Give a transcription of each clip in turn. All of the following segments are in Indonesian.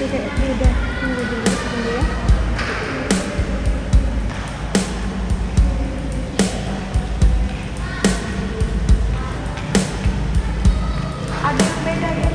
kayak beda. Tunggu dulu ya. Ada yang beda ya.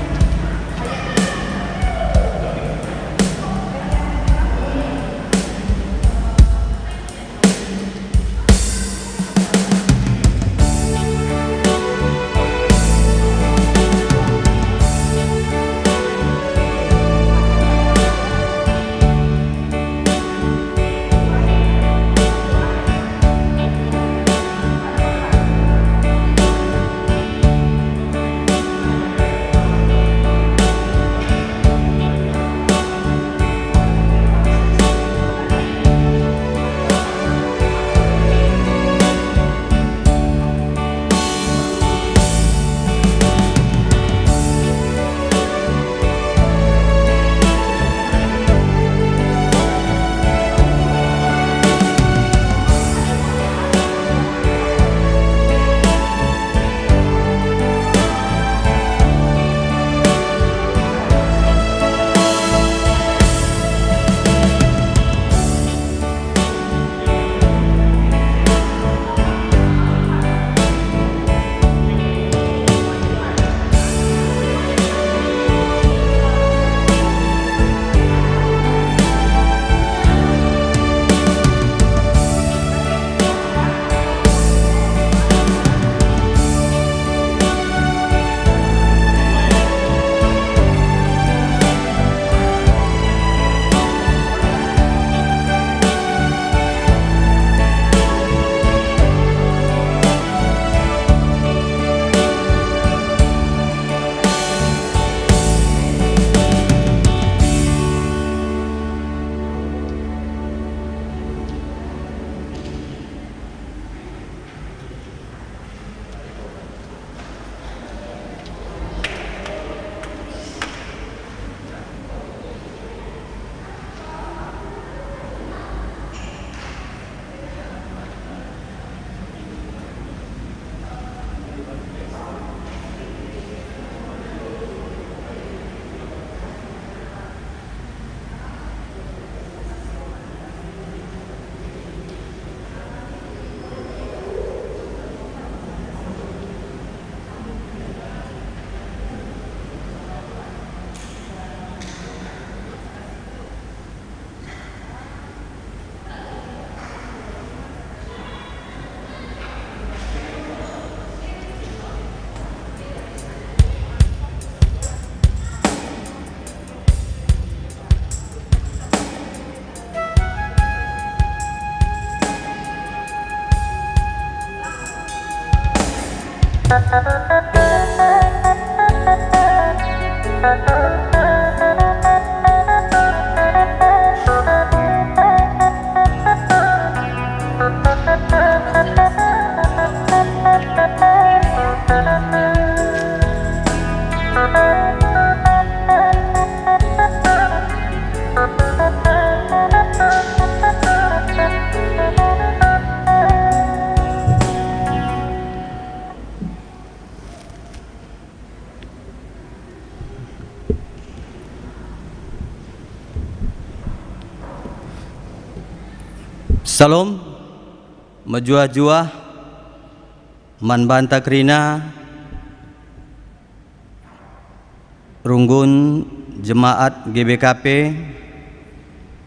Salam, majua-jua, man banta krina, runggun jemaat GBKP,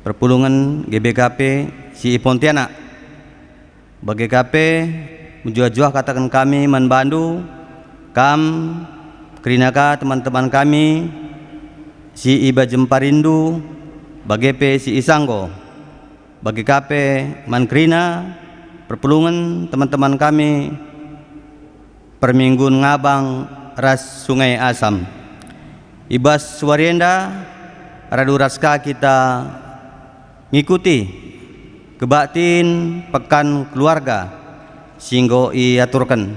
perpulungan GBKP si Pontianak. Bagi KP, majua-jua katakan kami man bandu, krinaka teman-teman kami, si Iba Jemparindu, bagi P si Isanggo. Bagi KP Mankrina, perpulungan teman-teman kami, Perminggun Ngabang, Ras Sungai Asam. Ibas Suarienda, Radu Raska kita ngikuti kebaktin pekan keluarga, singgo iaturkan.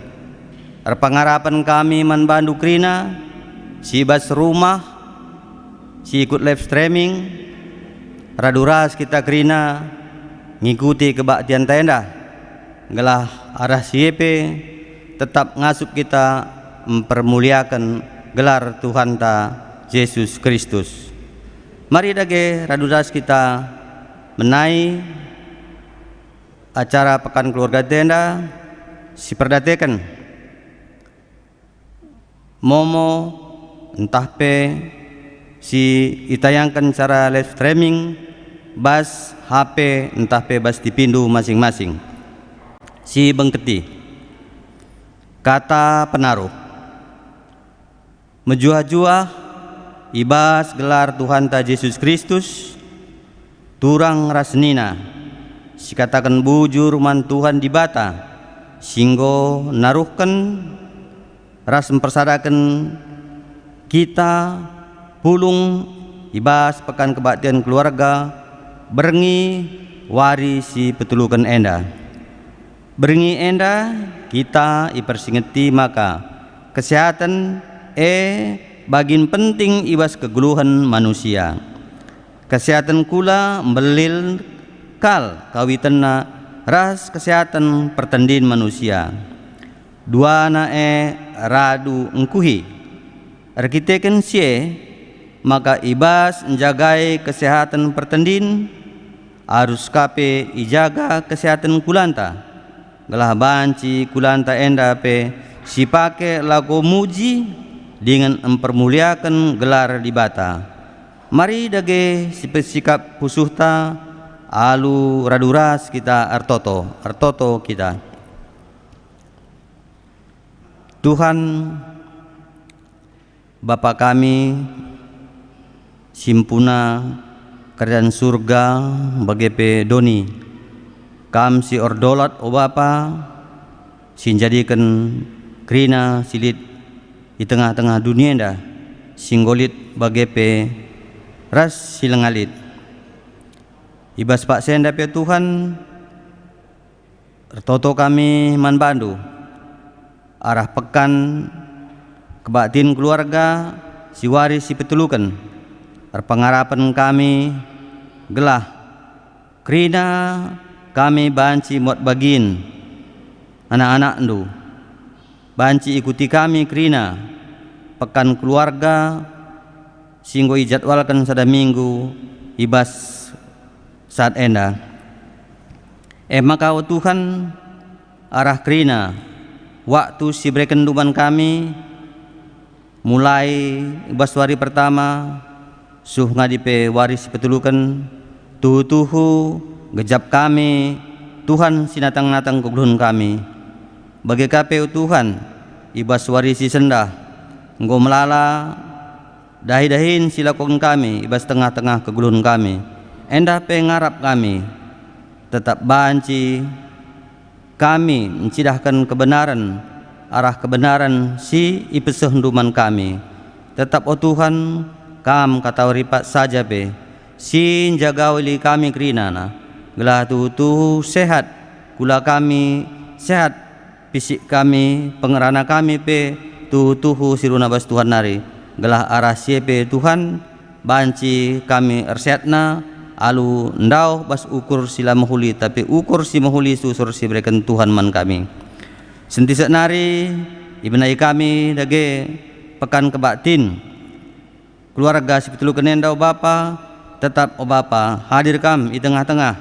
Pengarapan kami manbandu krina, si ibas rumah, si ikut live streaming, Radu ras kita krina, ngikuti kebaktian tenda gelah arah siepe tetap ngasup kita mempermuliakan gelar Tuhan ta Yesus Kristus. Mari dage raduras kita menai acara Pekan Keluarga Tenda si perdatekan momo entah pe si itayangkan cara live streaming bas HP entah pe bas dipindu masing-masing si bengketi kata penaruh menjuah-juah ibas gelar Tuhan ta Yesus Kristus turang rasnina si katakan bujur man Tuhan di bata singgo naruhkan ras mempersadakan kita pulung ibas pekan kebaktian keluarga berengi wari si petulukan enda berengi enda kita ipersingeti maka kesehatan bagin penting ibas keguluhan manusia kesehatan kula belil kal kawitena ras kesehatan pertendin manusia dua radu engkuhi arkiteken sie maka ibas menjagai kesehatan pertendin harus kape ijaga kesehatan kulanta gelah banci kulanta enda pe si pake lagu muji dengan mempermuliakan gelar di bata mari dage si pesikap pusuhta alu raduras kita artoto kita Tuhan Bapa kami simpuna kerajaan surga bagepe doni kam si ordolat o Bapa sinjadikan krina silit di tengah-tengah dunia dah singgolit bagepe ras silengalit ibas pak senda pe Tuhan toto kami man bandu arah pekan kebaktin keluarga si waris si petulukan pengarapan kami gelah krina kami banci mot bagin anak-anak ndu banci ikuti kami krina pekan keluarga singgo ijadwalkan sada minggu ibas saat enda maka o Tuhan arah krina waktu si brekenduman kami mulai ibas wari pertama suh ngadipe waris petulukan tuhu gejap kami Tuhan sinatang-natang keguluhan kami bagi KPU Tuhan ibas warisi sendah nggo melala dahi-dahin silakukan kami ibas tengah-tengah keguluhan kami endah pengarap kami tetap banci kami mencidahkan kebenaran arah kebenaran si ipeseh nduman kami tetap o Tuhan kam kata ripat saja be sin jaga wali kami kerinana gelah tuhu sehat kula kami sehat fisik kami pengerana kami pe tuhu siruna bas Tuhan nari gelah arah siepe Tuhan banci kami ersetna alu ndau bas ukur sila mahuli tapi ukur si mahuli susur si berikan Tuhan man kami sentiset nari ibnai kami dage pekan kebaktin keluarga si petulukan endau Bapa tetap o Bapa hadir kam di tengah-tengah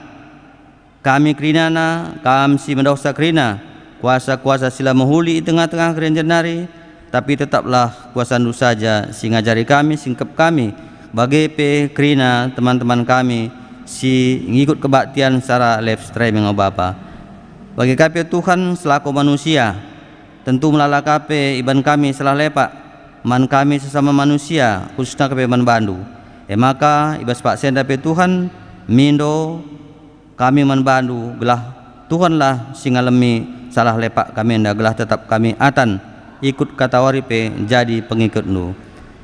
kami kerinana kam si mendosa kerina kuasa-kuasa sila mahuli di tengah-tengah kerenjan nari tapi tetaplah kuasa nu saja si ngajari kami singkep kami bagi pe kerina teman-teman kami si ngikut kebaktian secara live streaming o Bapa bagi kami Tuhan selaku manusia tentu melala kami iban kami salah lepak man kami sesama manusia khususnya kami man bandu maka ibas pak senda pe Tuhan mindo kami man bandu gelah Tuhanlah singalemi salah lepak kami nda gelah tetap kami atan ikut kata waripe jadi pengikut nu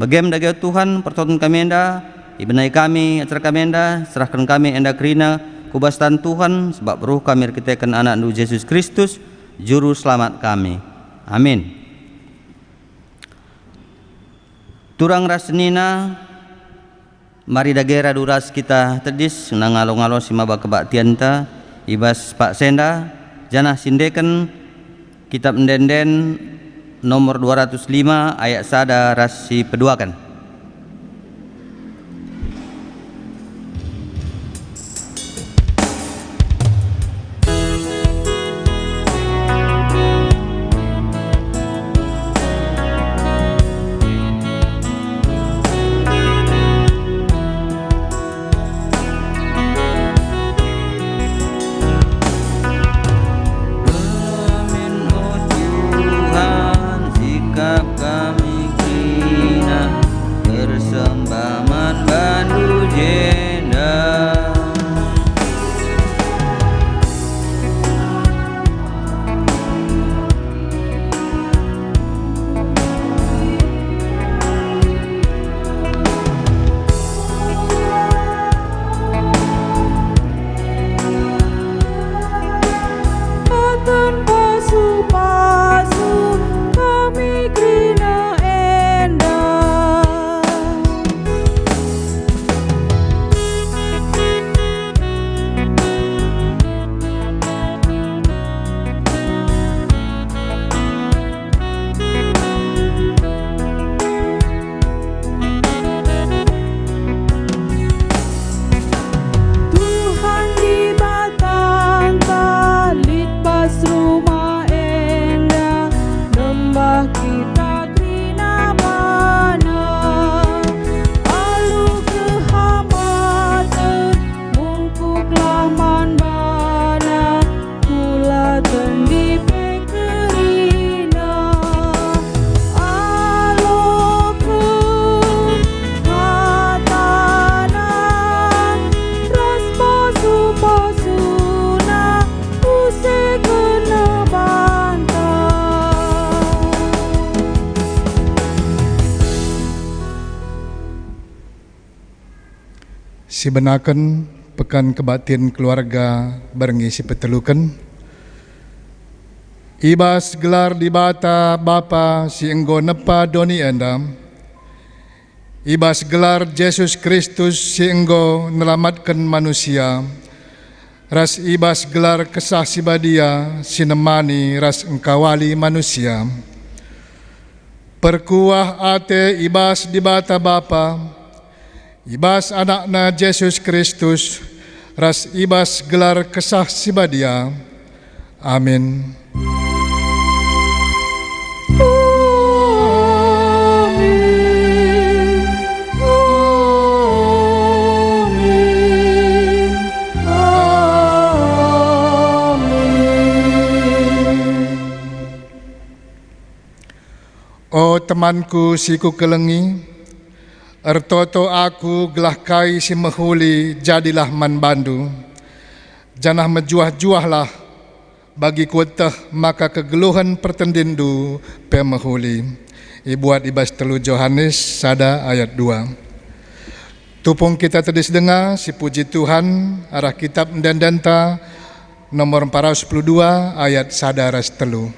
bagem dage Tuhan pertonton kami enda ibnai kami acara kami enda serahkan kami enda kerina kubastan Tuhan sebab ruh kami rekitekan anak nu Yesus Kristus juru selamat kami amin turang rasnina mari dage raduras kita tedis nangalo-ngalo simaba kebaktian ta ibas pak senda janah sindekan kitab ndenden nomor 205 ayat sada rasi peduakan Si benaken pekan kebatin keluarga barengi si peteluken. Ibas gelar di bata Bapa si enggo nepa doni endam. Ibas gelar Yesus Kristus si enggo nelamatkan manusia. Ras ibas gelar kesah si badia si nemani ras engkawali manusia. Perkuah ate ibas di bata Bapa, ibas anakna Yesus Kristus, ras ibas gelar kesah si badia. Amin. O temanku siku kelengi, ertoto aku gelah kai si mehuli jadilah man bandu. Janah mejuah-juahlah bagi kuatah maka kegeluhan pertendindu pe mehuli. Ibuat ibas telu Yohanes sada ayat 2. Tupung kita tedis dengar si puji Tuhan arah kitab Ndendenta nomor 412 ayat sada ras telu.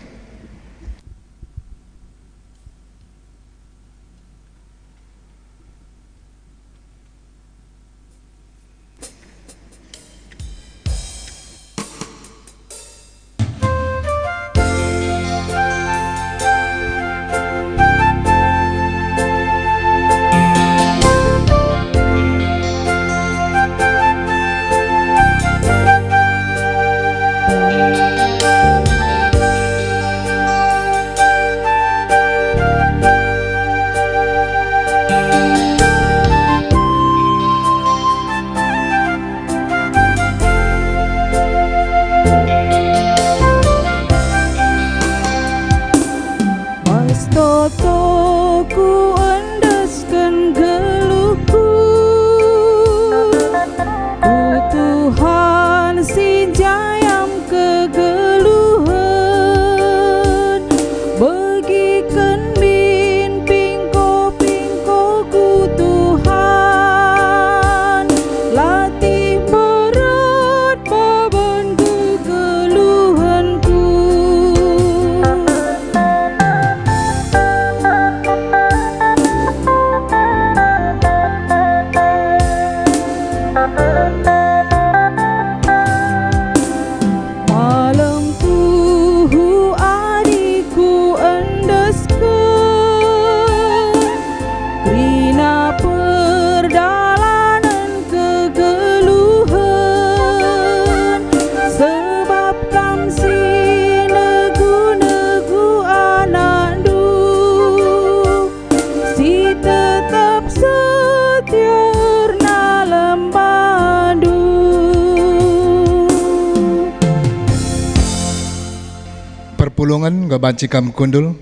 Perpulungan gabancikam kundul.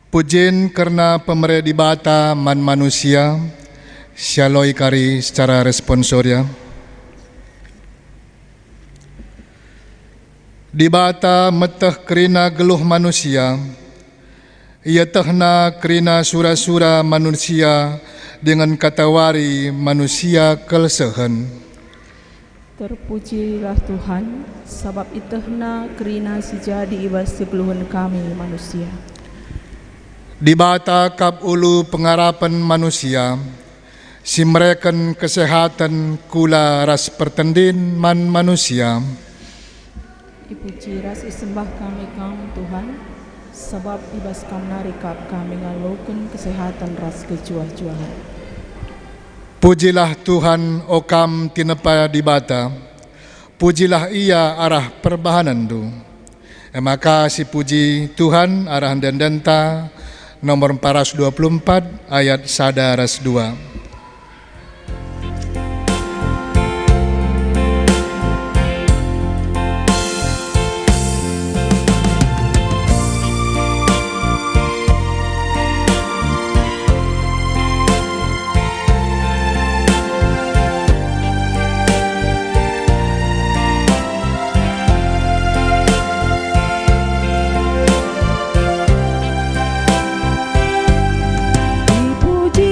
Pujin karena pemerintah di bata man manusia, syaloi kari secara responsoria. Di bata meteh kerina geluh manusia, ia tehna kerina sura-sura manusia dengan katawari manusia kelsehan. Terpujilah Tuhan, sebab itehna kerina sejadi ibas segeluhan kami manusia. Di bata kap ulu pengarapan manusia, si mereken kesehatan kula ras pertendin man manusia. Dipuji ras isembah kami Tuhan, sebab ibas kam narikap kami ngaloken kesehatan ras kejuah-juahan. Pujilah Tuhan okam tinepa di bata, pujilah ia arah perbahanan du. Maka si puji Tuhan arah Ndendenta nomor 424 ayat sada ras 2. Dipuji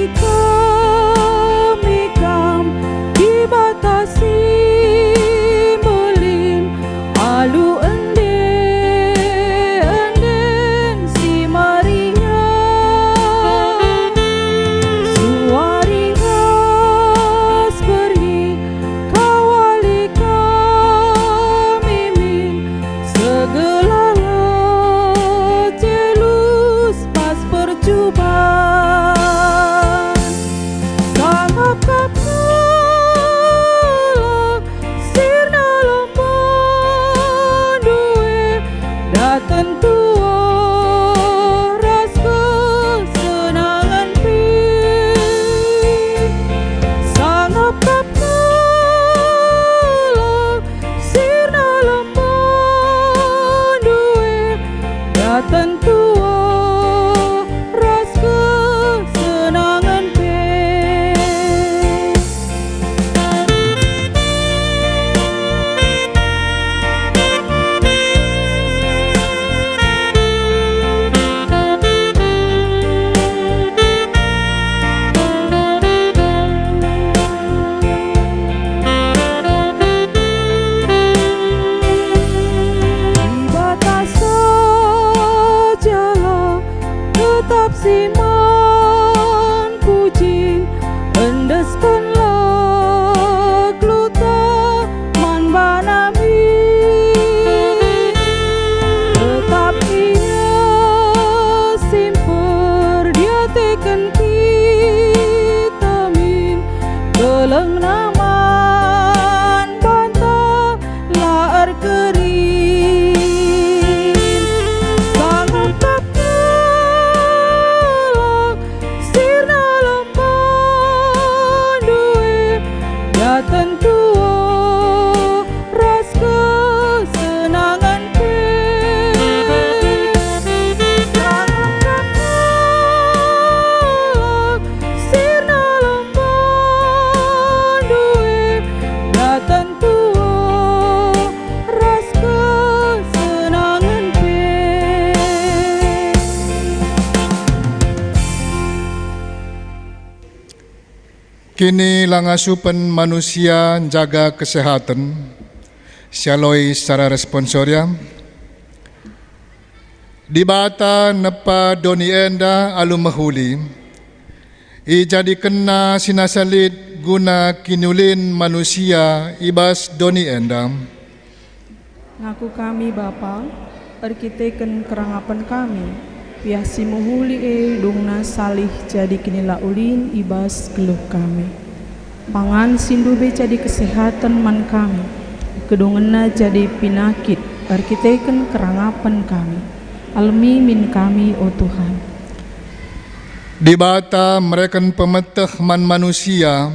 Kini langasupen manusia jaga kesehatan, sialoi secara responsoria. Di bata nepa doni enda alu mahuli, i jadi kena sinasalit guna kinulin manusia ibas doni enda. Ngaku kami Bapa, arkiteken kerangapan kami, piasi muhuli dungna salih jadi kinila ulin ibas geluh kami. Pangan sindube jadi kesehatan man kami, kedungena jadi pinakit, arkiteken kerangapan kami. Almi min kami, oh Tuhan. Di bata mereka pemeteh man manusia,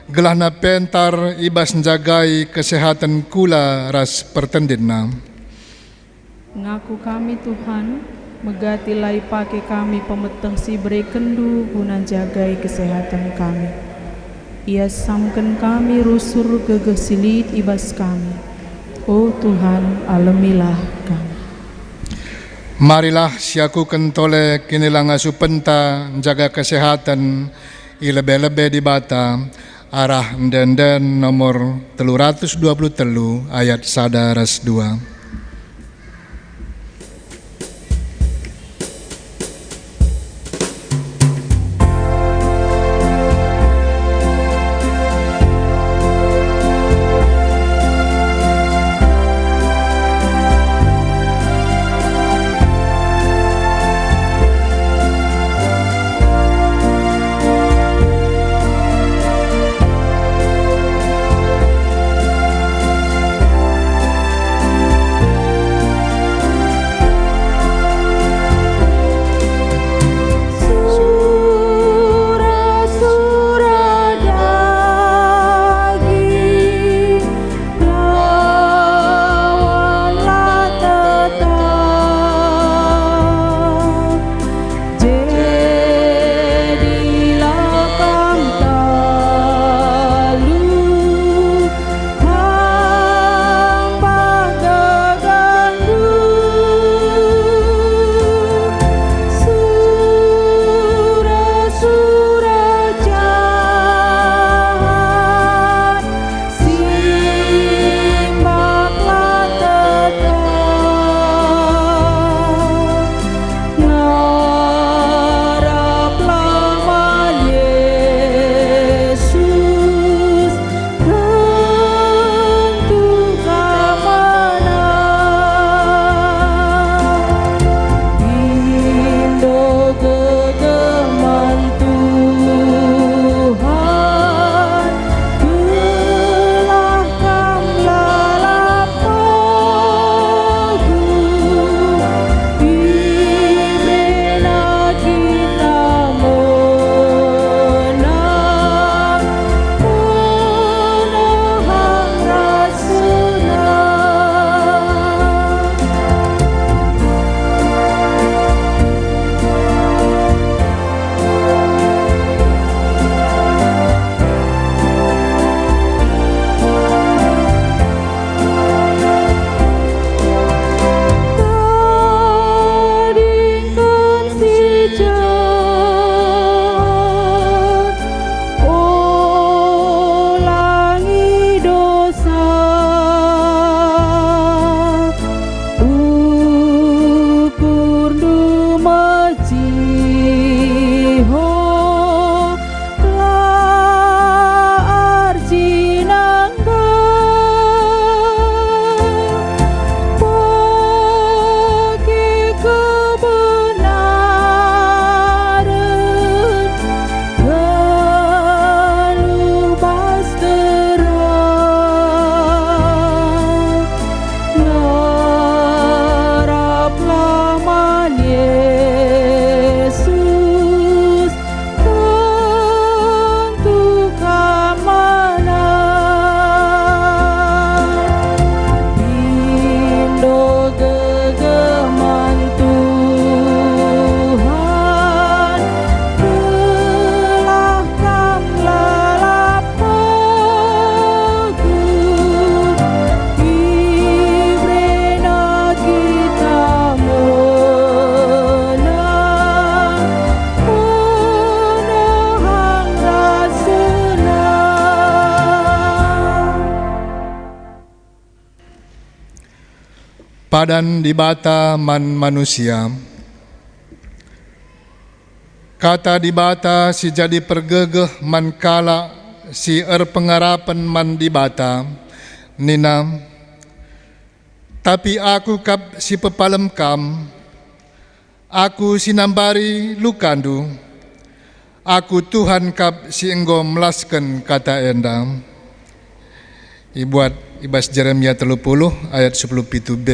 gelahna pentar ibas jagai kesehatan kula ras pertendina. Ngaku kami Tuhan, megati lai pake kami pemeteh si berekendu guna jagai kesehatan kami. Ia samken kami rusur gegesilit ibas kami. Oh Tuhan, alamilah kami. Marilah siaku kentole kini langasuh penta jaga kesehatan i lebe-lebe di bata arah den nomor 323 ayat 1-2. badan dibata man manusia. Kata dibata si jadi pergegeh man kala si pengarapan man dibata nina. Tapi aku kap si pepalem kam, aku sinambari lukandu, aku Tuhan kap si enggo melasken kata enda. Ibuat ibas Jeremia 30 ayat 10b.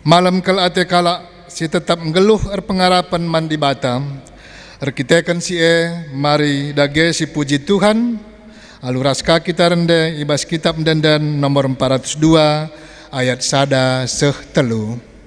Malam kal ate kala si tetap ngeluh pengarapan man dibata, kitakan si mari dage si puji Tuhan, aluraska kita rende ibas kitab dendan nomor 402 ayat 1-3.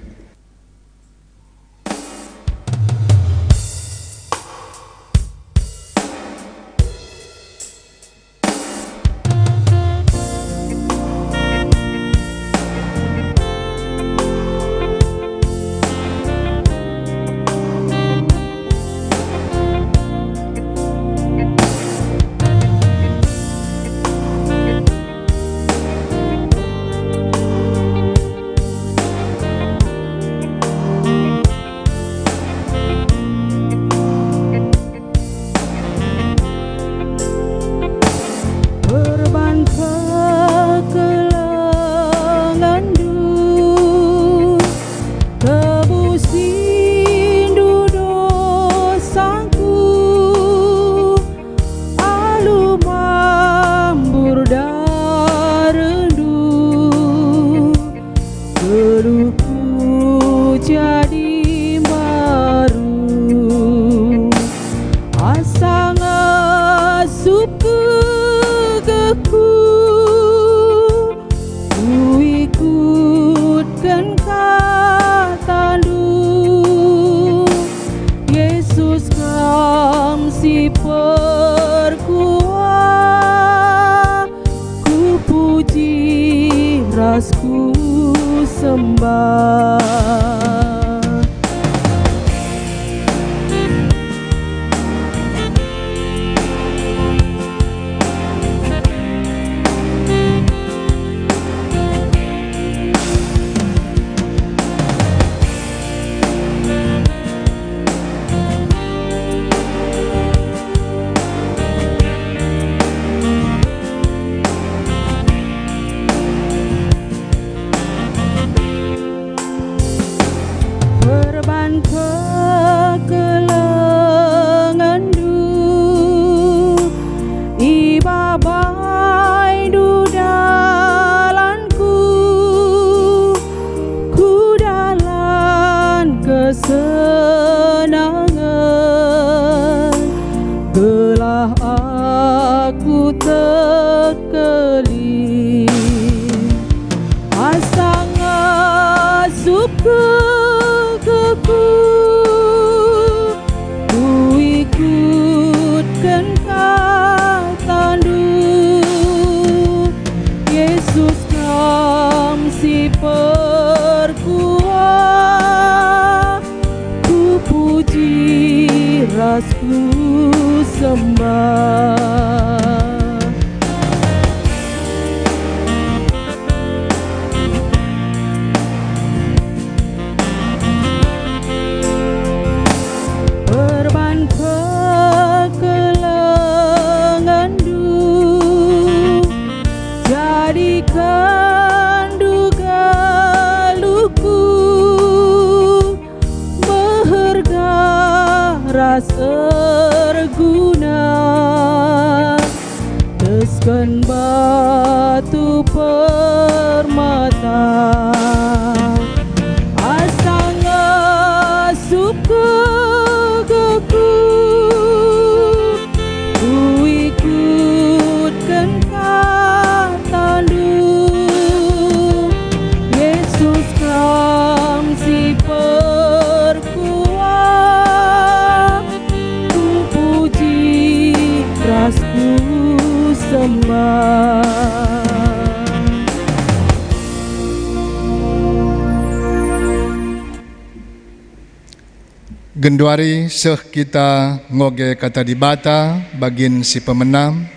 Genduari seh kita ngoge kata dibata bagin si pemenang,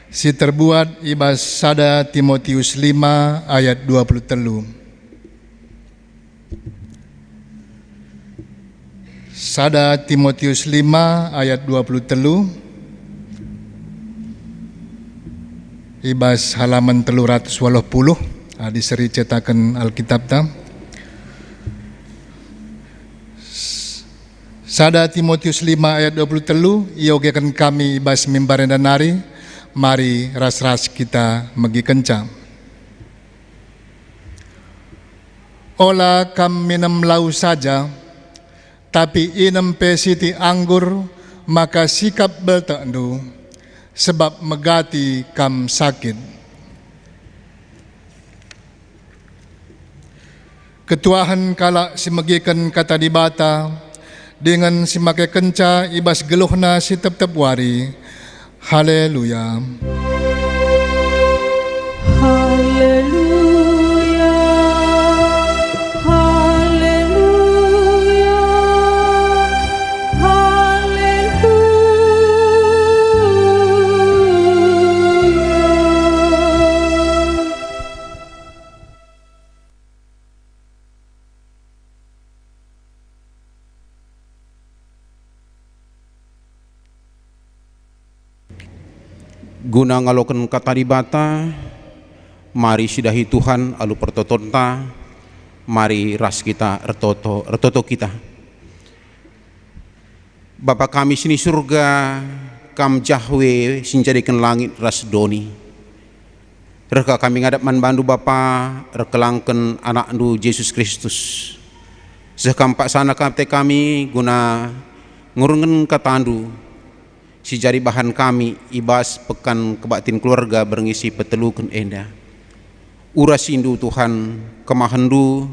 si terbuat ibas sada Timotius 5 ayat 23. Sada Timotius 5 ayat 23 ibas halaman 380 di seri cetakan Alkitab ta. Sada Timotius 5 ayat 23 iogekan kami ibas mimbar dan nari, mari ras-ras kita megi kencang. Ola kam minum lau saja, tapi inem pesiti anggur, maka sikap beltendu, sebab megati kam sakit. Ketuahan kalak si megikan kata dibata, dengan si make kenca ibas geluhna si tep-tep wari. Haleluya. Haleluya. Haleluya. Haleluya. Guna ngalokan kata dibata, mari sidahi Tuhan alu pertotonta, mari ras kita ertoto kita. Bapa kami sini surga, kam jahwe sinjadikan langit ras doni. Reka kami ngadap manbandu Bapa, rekelangken anak ndu Yesus Kristus. Sekampak sana kami guna ngurungen katandu, si jari bahan kami ibas pekan kebaktin keluarga berngisi petelukan enda. Uras indu Tuhan kemahendu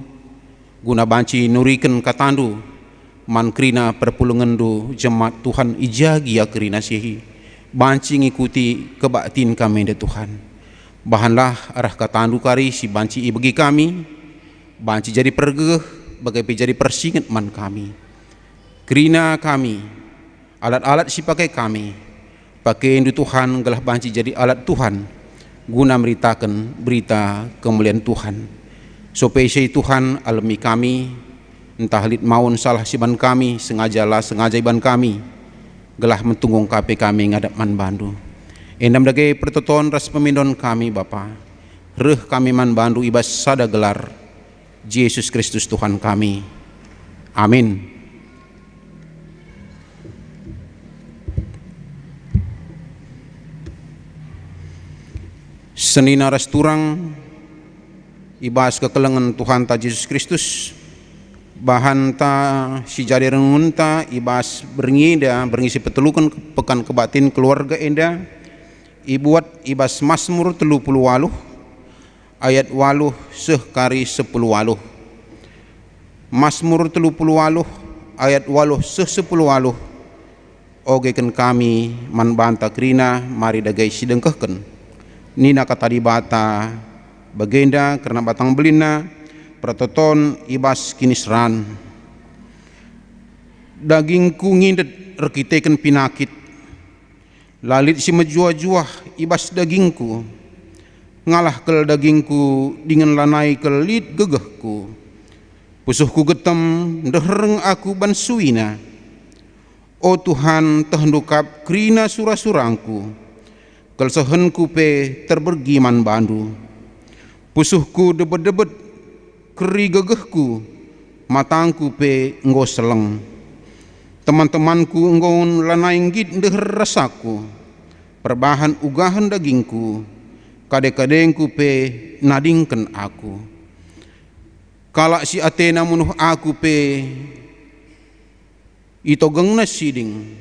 guna banci nuriken katandu man krina perpulungendu jemaat Tuhan ijagi ya kerina sihi banci ngikuti kebaktin kami enda Tuhan. Bahanlah arah katandu kari si banci ibagi kami banci jadi pergeh bagai jadi persinget man kami. Kerina kami alat-alat si pakai kami, pakai indu Tuhan gelah banci jadi alat Tuhan, guna meritakan berita kemuliaan Tuhan. Sopesi Tuhan alami kami, entah lit maun salah siban kami, sengaja iban kami, gelah mentunggung kape kami ngadap man bandu. Endam dage pertoton ras pemindon kami Bapa, reh kami man bandu ibas sada gelar, Yesus Kristus Tuhan kami. Amin. Senina ras turang ibas kekelengan Tuhan ta Yesus Kristus bahan ta si jadi rengun ta ibas berngi si petelukan pekan kebatin keluarga enda ibuat ibas Mazmur 38 ayat 8 seh kari 10 8. Mazmur 38 ayat 8 seh 10 8 ogeken kami man banta krina mari dagai sidengkehken nina kata dibata bagenda karena batang belina pertoton ibas kinisran dagingku ngindet rekiteken pinakit lalit si menjuah-juah ibas dagingku ngalah kel dagingku dengan lanai kelit gegehku pusuhku getem dehereng aku bansuina. O Tuhan tehendukap krina surah-surangku kelsehenku pe terbergiman bandu pusuhku debet-debet keri gegehku matangku pe enggo seleng teman-temanku enggo lanainggit deher rasaku perbahan ugahan dagingku kade-kadengku pe nadingken aku kalak si Atena munuh aku pe itogengna siding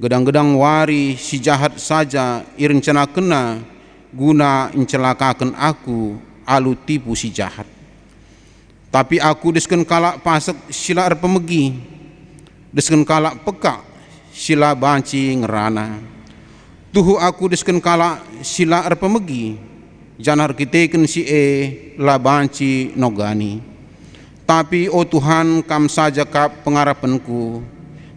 gedang-gedang wari si jahat saja irencana kena guna incelakakan aku alu tipu si jahat. Tapi aku desken kalak pasek sila pemegi, desken kalak peka sila banci ngerana. Tuhu aku desken kalak sila pemegi, janar kiteken si la banci nogani. Tapi oh Tuhan kam saja kap pengarapanku,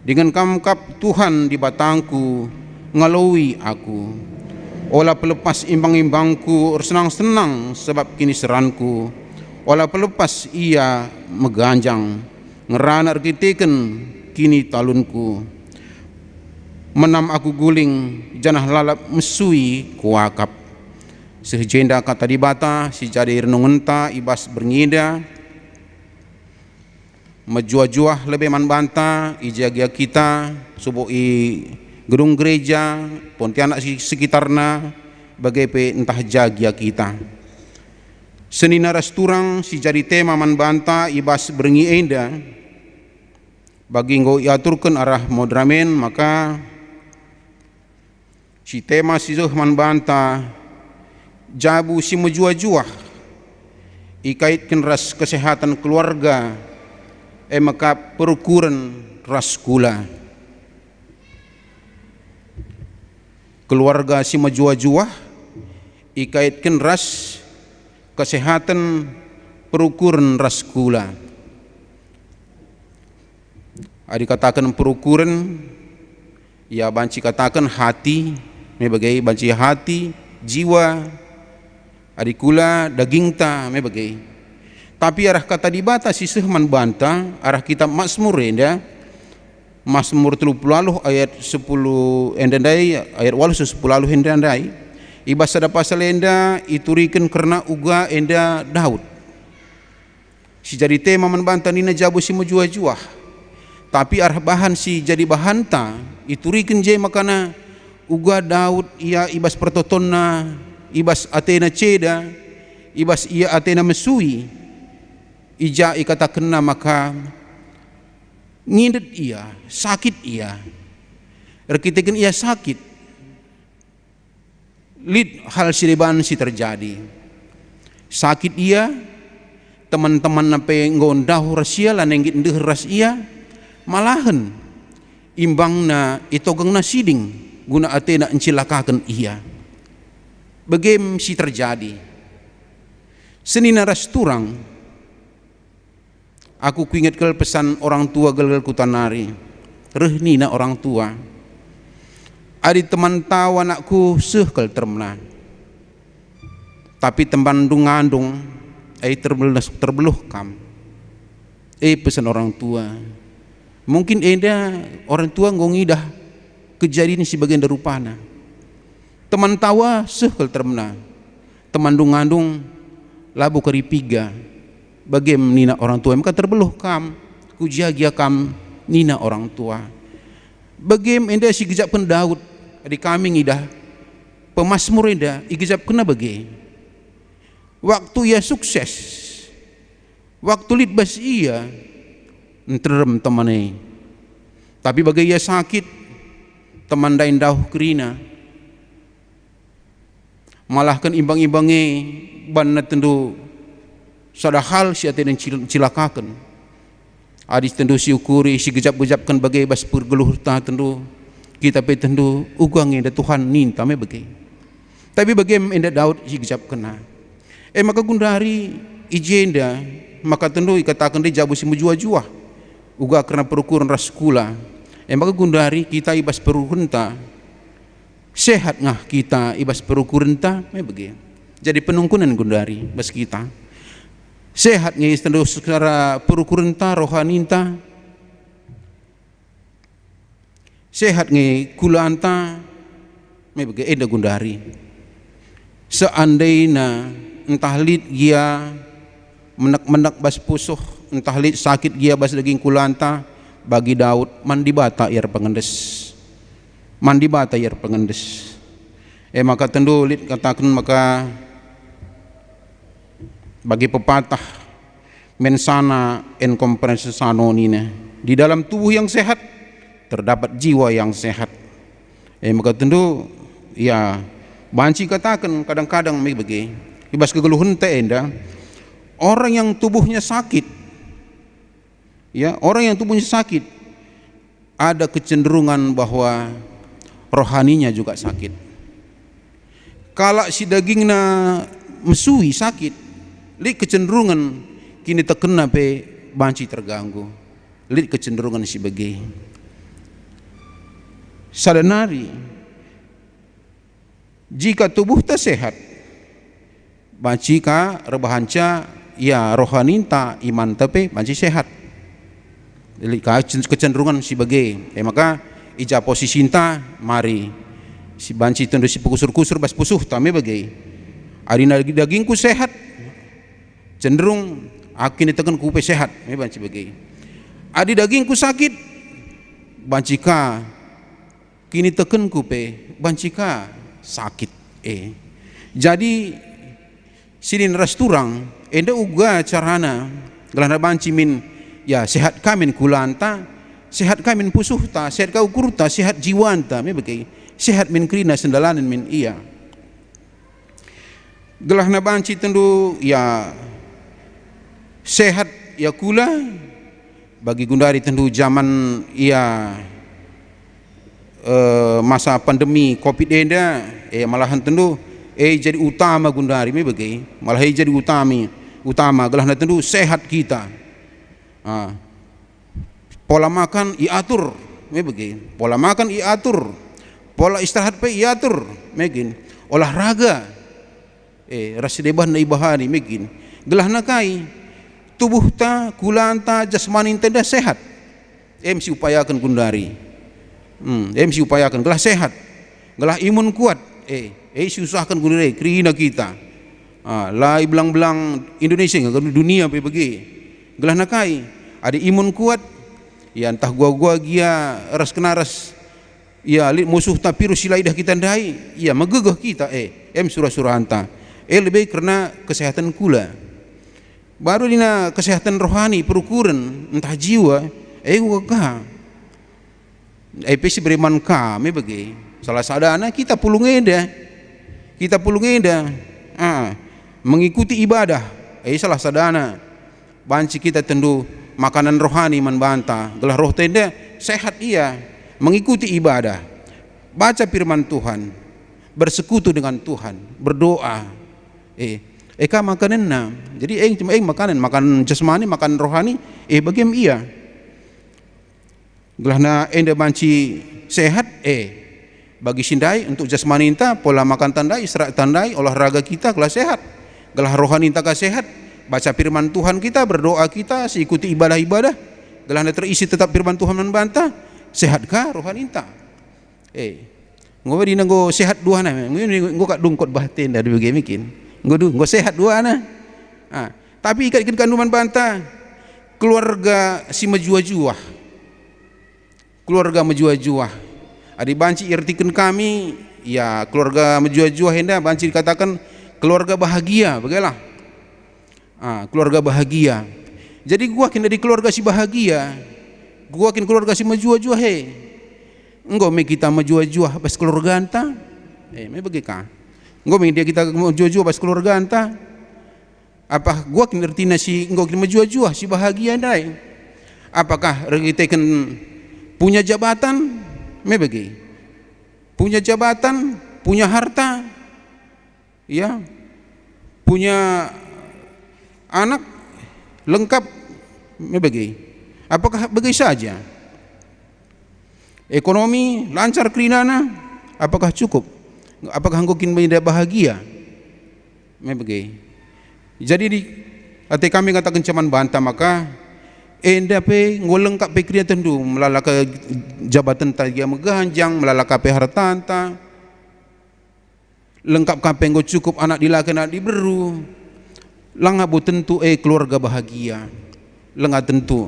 dengan kam kap Tuhan di batangku ngalaui aku. Olah pelepas imbang-imbangku senang-senang sebab kini seranku. Olah pelepas ia meganjang ngerana kiteken kini talunku. Menam aku guling, janah lalap mesui kuakap. Sehjenda kata di bata, si jadi renungenta ibas bernida. Menjuah-juah lebih man banta, ijagia kita, subuh i gedung gereja, Pontianak sekitarna, bagai pe entah jagia kita. Seni naras turang, si jadi tema man banta, ibas berngi enda. Bagi nggo iaturkan arah modramen, maka si tema si zuh man banta, jabu si menjuah-juah, ikaitkan ras kesehatan keluarga, maka perukuran ras kula. Keluarga si menjuah-juah, ikaitkan ras kesehatan perukuran ras kula. Adi katakan perukuran, ya banci katakan hati, mebagai banci hati, jiwa, adi kula daging ta mebagai. Tapi arah kata dibatasi sehman banta, arah kitab Mazmur enda, Mazmur 30 ayat 10 endandai, ayat 8 10 endandai, ibas ada pasal enda iturikan karena uga enda Daud. Si jadi tema membanta nina jabu si menjuah-juah. Tapi arah bahan si jadi bahanta iturikan je makana uga Daud ia ibas pertotonna, ibas Athena ceda, ibas ia Athena mesui. Ija ikata kena maka ngindet ia, sakit ia. Rekitekan ia sakit. Lid hal siriban si terjadi. Sakit ia, teman-teman nape ngondah rasia lan nenggit ndeh ras ia, malahan imbangna itogengna siding guna Athena encilakakan ia. Begem si terjadi. Senina ras turang, aku kuingat kel pesan orang tua gelel kutanari, rehnina orang tua. Adi teman tahu anakku sehkel termena. Tapi tembandung ngandung, terbeluh kam. Pesan orang tua. Mungkin enda orang tua ngongidah kejadian si bagian darupana. Teman tawa sehkel termena. Temandung ngandung labu keripiga. Bagaimana nina orang tua, maka terbeluh kam, kujagia kam nina orang tua. Bagaimana enda si gejap pen Daud, di kami ngidah, pemasmur enda, igejap kena bagi. Waktu ia sukses, waktu litbas ia, enterem temanai. Tapi bagi ia sakit, teman dain dauh kerina. Malahkan imbang-imbangnya, banna tendu, sadahal si Athena cilakakan. Adis tendu si ukuri si gejap-gejapkan bagai bas pergeluh ta tendu kita pe tendu ugangnya da Tuhan ninta me bagai. Tapi bagaimana enda Daud si gejap kena. Maka gundari ijenda maka tendu ikatakan dia jabu si menjuah-juah. Uga karena perukuran ras kula. Maka gundari kita ibas perukuran ta sehat ngah kita ibas perukuran ta me bagai. Jadi penungkunan gundari bas kita. Sehat ngai tendu secara perukuran ta rohaninta. Sehat ngai kulanta me bagai enda gundari. Seandainya entah lid gia menak-menak bas pusuh, entah lid sakit gia bas daging kulanta, bagi Daud mandi bata iar pengendes. Mandi bata iar pengendes. Maka tendu lid katakan maka bagi pepatah mensana en kompresi sanonina, di dalam tubuh yang sehat terdapat jiwa yang sehat. Maka tentu ya banci katakan kadang-kadang bagi ibas kegeluhan enda orang yang tubuhnya sakit, ya orang yang tubuhnya sakit ada kecenderungan bahwa rohaninya juga sakit. Kalau si dagingnya mesui sakit, lid kecenderungan kini terkena pe banci terganggu. Lid kecenderungan si bagi sadanari jika tubuh tak sehat, banci ka rebahanca ya rohaninta iman tepe banci sehat. kecenderungan sebagai maka ija posisi cinta mari si banci tendu si kusur-kusur bas pusuh tame bagai adina dagingku sehat cenderung akin ditekan kupe sehat me banci bagai adi dagingku sakit bancika kini teken kupe bancika sakit jadi sinin resturang enda uga carana gelana banci min ya sehat kamin kulanta sehat kamin pusuhta sehat kau kurta sehat jiwanta me bagai sehat min krina sendalanan min iya gelahna banci tendu ya sehat ya kula bagi gundari tendu zaman ia masa pandemi covid enda malahan tendu jadi utama gundari me bagai malah jadi utama gelahna tendu sehat kita pola makan iatur me bagai pola makan iatur pola istirahat pe iatur megin olahraga rasideban na ibahani megin gelahna kai tubuh ta kulanta jasmani tenda sehat msi upayakan gundari msi upayakan gelah sehat gelah imun kuat susahkan gundari krina kita lai belang-belang Indonesia ngagak dunia pe bagi gelah nakai ada imun kuat ya entah gua gia ras kenaras ya musuh tapi silai dah kita ndai ya megegeh kita surah-surah anta lebih karena kesehatan kula baru dina kesehatan rohani perukuran entah jiwa waka pesi beriman kami bagi salah sadana kita pulungeda mengikuti ibadah salah sadana banci kita tendu makanan rohani membanta gelah roh tenda sehat iya mengikuti ibadah baca firman Tuhan bersekutu dengan Tuhan berdoa eka makananna jadi cuma makanan jasmani makanan rohani bagian iya gelahna enda banci sehat bagi sindai untuk jasmani inta pola makan tandai istirahat tandai olahraga kita gelah sehat gelah rohani inta sehat baca firman Tuhan kita berdoa kita ikuti ibadah-ibadah gelahna terisi tetap firman Tuhan membantah sehatkah rohani inta ngowe dina go sehat dua na ngo kak dungkot batin dari bagaimana mikin ngo sehat dua na tapi ikat kandungan bantah keluarga si menjuah-juah adi banci irtikan kami ya keluarga menjuah-juah hendak banci dikatakan keluarga bahagia bagaimana keluarga bahagia jadi gua kena di keluarga si bahagia gua kin keluarga si menjuah-juah engkau me kita menjuah-juah pas keluarga anta me bagika engkau me dia kita menjuah-juah pas keluarga anta apa gua kin artina si engkau kin menjuah-juah si bahagia ndai apakah kita punya jabatan me bagi punya jabatan punya harta ya punya anak lengkap me bagi apakah bagi saja ekonomi lancar kerinana apakah cukup apakah engkau kin menjadi bahagia me bagi jadi di hati kami katakan cuman bantah maka enda pe ngolengkap pe kriya tendu melalaka jabatan tagia meganjang melalaka pe hartanta lengkap kape engkau cukup anak dilaki anak diberu langah bu tentu keluarga bahagia lengah tentu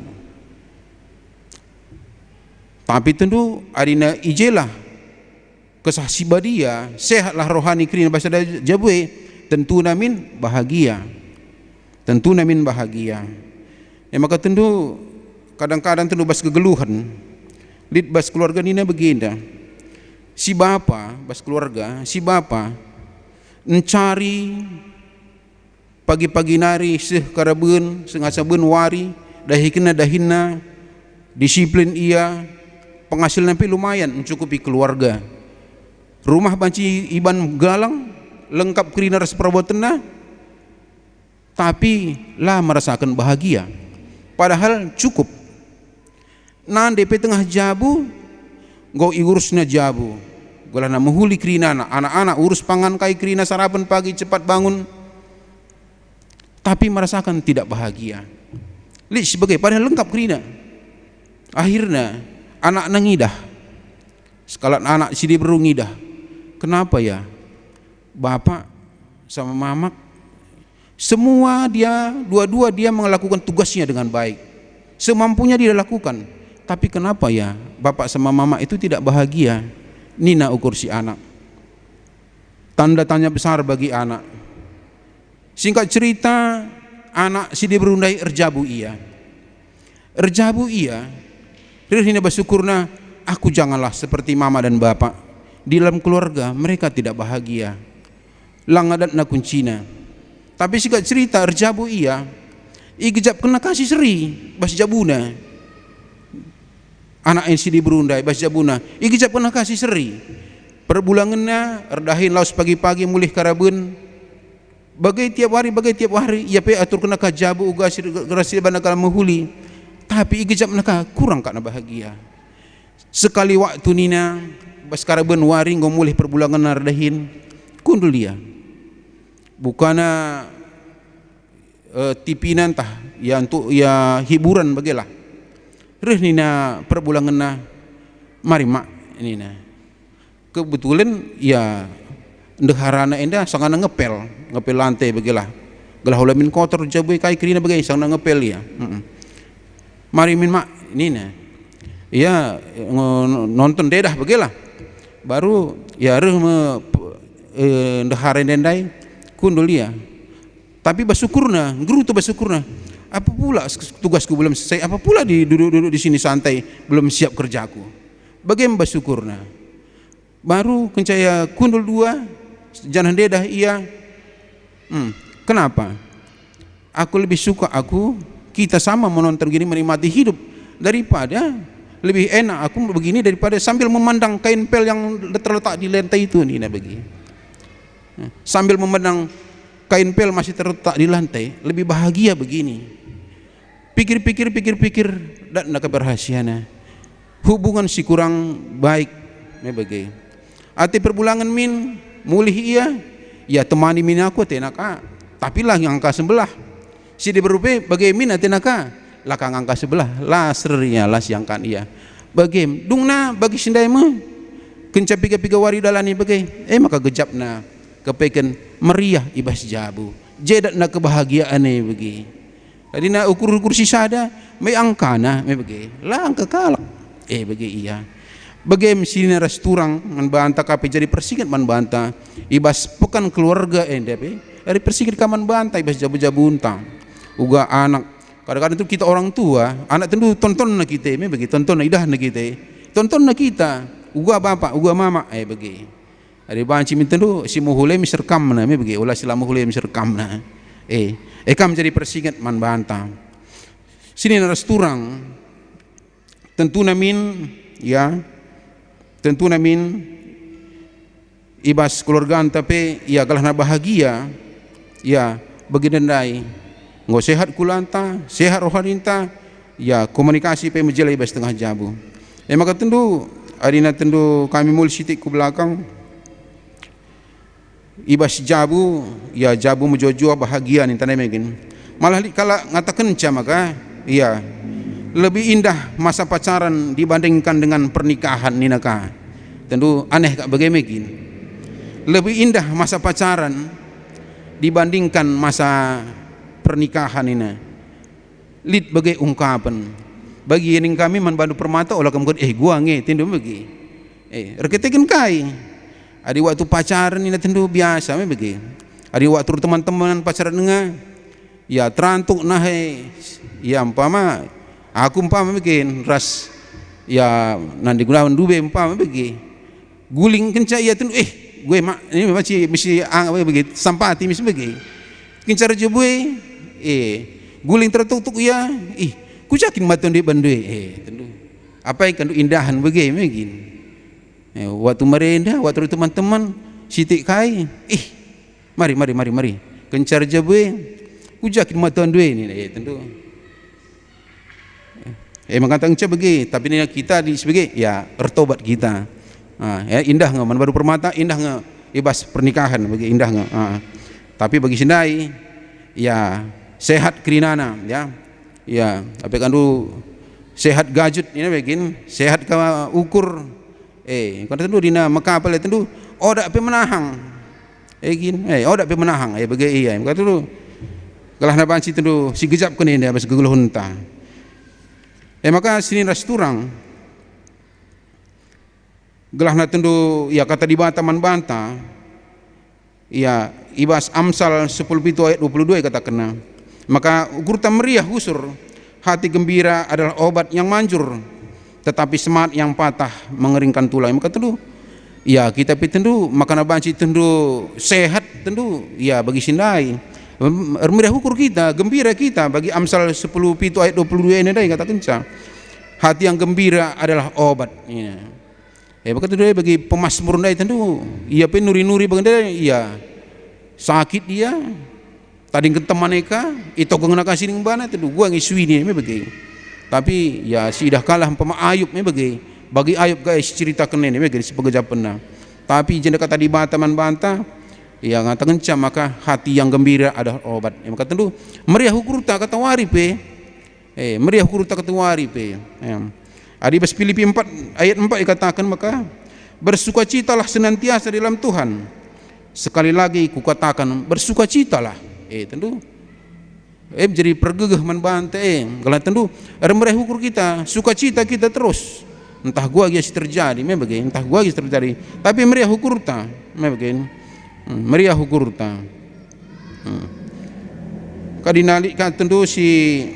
tapi tentu adina ijelah kesah sibadia sehatlah rohani krina bahasa jabwe tentu namin bahagia maka tentu kadang-kadang tentu bas kegeluhan lid bas keluarga nina begenda si bapa bas keluarga si bapa mencari pagi-pagi nari karabeun sengasabeun wari dahina disiplin ia penghasilan pe lumayan mencukupi keluarga rumah banci iban galang lengkap krina ras perbuatanna tapi lah merasakan bahagia padahal cukup nan DP tengah jabu go iurusna jabu golana menghuli krina anak-anak urus pangan kai krina sarapan pagi cepat bangun tapi merasakan tidak bahagia li sebagai padahal lengkap krina Akhirnya anak nangidah, sekalat anak si dia berungidah. Kenapa ya? Bapak sama mama semua dua-dua dia melakukan tugasnya dengan baik, semampunya dia lakukan. Tapi kenapa ya bapak sama mama itu tidak bahagia? Nina ukur si anak. Tanda tanya besar bagi anak. Singkat cerita, anak si dia berundai erjabu ia. Rihina bersyukurna, aku janganlah seperti mama dan bapak. Di dalam keluarga mereka tidak bahagia. Langadat na kuncina. Tapi singkat cerita erjabu ia. Igejap kena kasih seri bas jabuna. Anak yang sidi berundai bas jabuna. Igejap kena kasih seri. Perbulangannya erdahin laus pagi-pagi mulih karabun. Bagai tiap hari ia pe atur kena kajabu uga gerasi bana kala mahuli. Tapi igejap naka kurang kana bahagia. Sekali waktu nina bas karabun waring go mulih perbulangan erdahin kundul dia. Bukana tipinan tah ya untuk ya hiburan bagelah. Reh nina perbulangan mari mak nina. Kebetulan ya ndeharana enda sangana ngepel lantai bagelah. Gelah ulamin kotor jabu kai krina bagai sangana ngepel ya. Mari min mak nina. Ya nonton dedah bagelah. Baru ya reh ndeharana endai kundul dia. Tapi bersyukurna, guru tu bersyukurna. Apa pula tugasku belum selesai? Apa pula duduk di sini santai belum siap kerjaku? Bagaimana bersyukurna? Baru kencaya kundul dua, jangan dedah ia. Kenapa? Aku lebih suka kita sama menonton gini menikmati hidup daripada lebih enak aku begini daripada sambil memandang kain pel yang terletak di lantai itu nih bagi. Sambil memandang kain pel masih terletak di lantai, lebih bahagia begini. Pikir dan nak keberhasiana. Hubungan si kurang baik bagai. Ati perbulangan min mulih ia, ya temani min aku tenaka. Tapi lah yang angka sebelah. Si di berupe bagai min tenaka, lah kang angka sebelah, lah serinya lah siang kan ia. Bagai dungna bagi sindai mah. Kencap piga wari dalani bagai. Maka gejapna kepeken meriah ibas jabu jedat nak kebahagiaan ni bagi. Jadi nak ukur sisada may angkana may bagi lang kekalak bagi iya bagi mesina resturang man banta kape jadi persingat man banta ibas pekan keluarga depe dari persingat kaman banta ibas jabu untang uga anak kadang-kadang itu kita orang tua anak tentu tonton na kita may bagi tonton na idah na kita tonton na kita uga bapak uga mama bagi. Ada banci minta tu si muhule miserkam na me bagi ulah sila muhule miserkam na kam jadi persingat man banta sini na resturang tentu namin ibas keluarga tapi ya kalah na bahagia ya bagi dendai ngo sehat kulanta sehat rohaninta ya komunikasi pe menjelai ibas tengah jabu maka tentu adina tentu kami mul sitik ku belakang ibas jabu ya jabu menjojua bahagia nih tanah megin malah kala ngatakan maka iya lebih indah masa pacaran dibandingkan dengan pernikahan ninaka tentu aneh kak bagaimana lebih indah masa pacaran dibandingkan masa pernikahan ini lid bagai ungkapan bagi yang kami man bandu permata olah kemudian gua nge tindu bagi reketekin kai. Ada waktu pacaran ini tentu biasa bagi. Ada waktu teman-teman pacaran dengan ya terantuk nahe ya umpama aku umpama bikin ras ya nanti gunawan dube umpama bagi guling kenca ya tentu gue mak ini masih begitu sampati mesti bagi kencar jebue guling tertutuk ya ku yakin matan di bandui tentu apa yang kan indahan bagi begini waktu merendah waktu teman-teman sitik kai mari kencar jebue ku yakin matan dua ini tentu mengatakan bagi tapi ini kita di sebagai ya ertobat kita indah nggak man baru permata indah nggak ibas pernikahan bagi indah nggak tapi bagi sindai ya sehat kerinana ya apa kan dulu sehat gajut ini begin, sehat ka ukur kata tentu dina makapal tentu odak pe menahang gin odak pe menahang bagi iya kata tentu galah na banci tentu si gejap kene dia bas geguluh hunta maka sini rasturang gelah na tentu ya kata di Bataman banta ya ibas Amsal 10 ayat 22 kata kena maka ukur meriah husur hati gembira adalah obat yang manjur tetapi semangat yang patah mengeringkan tulang maka tentu ya kita tentu makan banci tentu sehat tentu ya bagi sindai meriah ukur kita gembira kita bagi Amsal 10 ayat 22 ini dai kata kenca hati yang gembira adalah obat ya. Maka tentu bagi pemasmur dai tentu ia pe nuri-nuri bagaimana iya sakit dia tadi keteman eka itu gengna kasih ning bana tentu gua ngisui ni bagi tapi ya si dah kalah pema Ayub bagi Ayub guys cerita kene ni bagi sebagai japenna tapi jenda kata di Bataman banta ya ngatakan cam maka hati yang gembira adalah obat maka tentu meriah ukur tak kata wari pe meriah ukur tak kata wari pe Adi bas Filipi 4 ayat 4 dikatakan maka bersukacitalah senantiasa dalam Tuhan. Sekali lagi kukatakan bersukacitalah. Tentu jadi pergegah manbante kalau tentu remeh ukur kita sukacita kita terus. Entah gua lagi terjadi begini, entah gua lagi terjadi. Tapi meriah ukur ta begini. Meriah ukur ta. Kadinali kan tentu si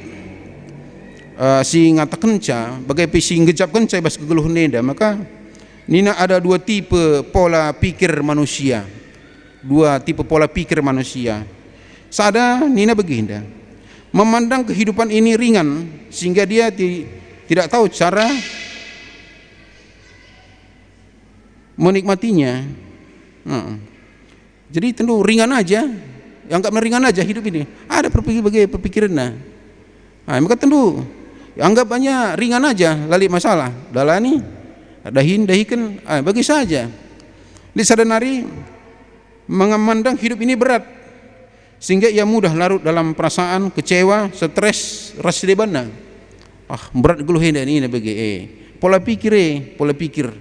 ngatakan ca bagai si ngejap kenca bas kegeluh neda maka nina ada dua tipe pola pikir manusia sada nina begini memandang kehidupan ini ringan sehingga dia tidak tahu cara menikmatinya jadi tentu ringan aja anggap ringan aja hidup ini ada perpikiran maka tentu anggapannya ringan aja lali masalah dalani dahikan bagi saja di sadanari memandang hidup ini berat sehingga ia mudah larut dalam perasaan kecewa stres ras debana berat guluh ini bagi pola pikir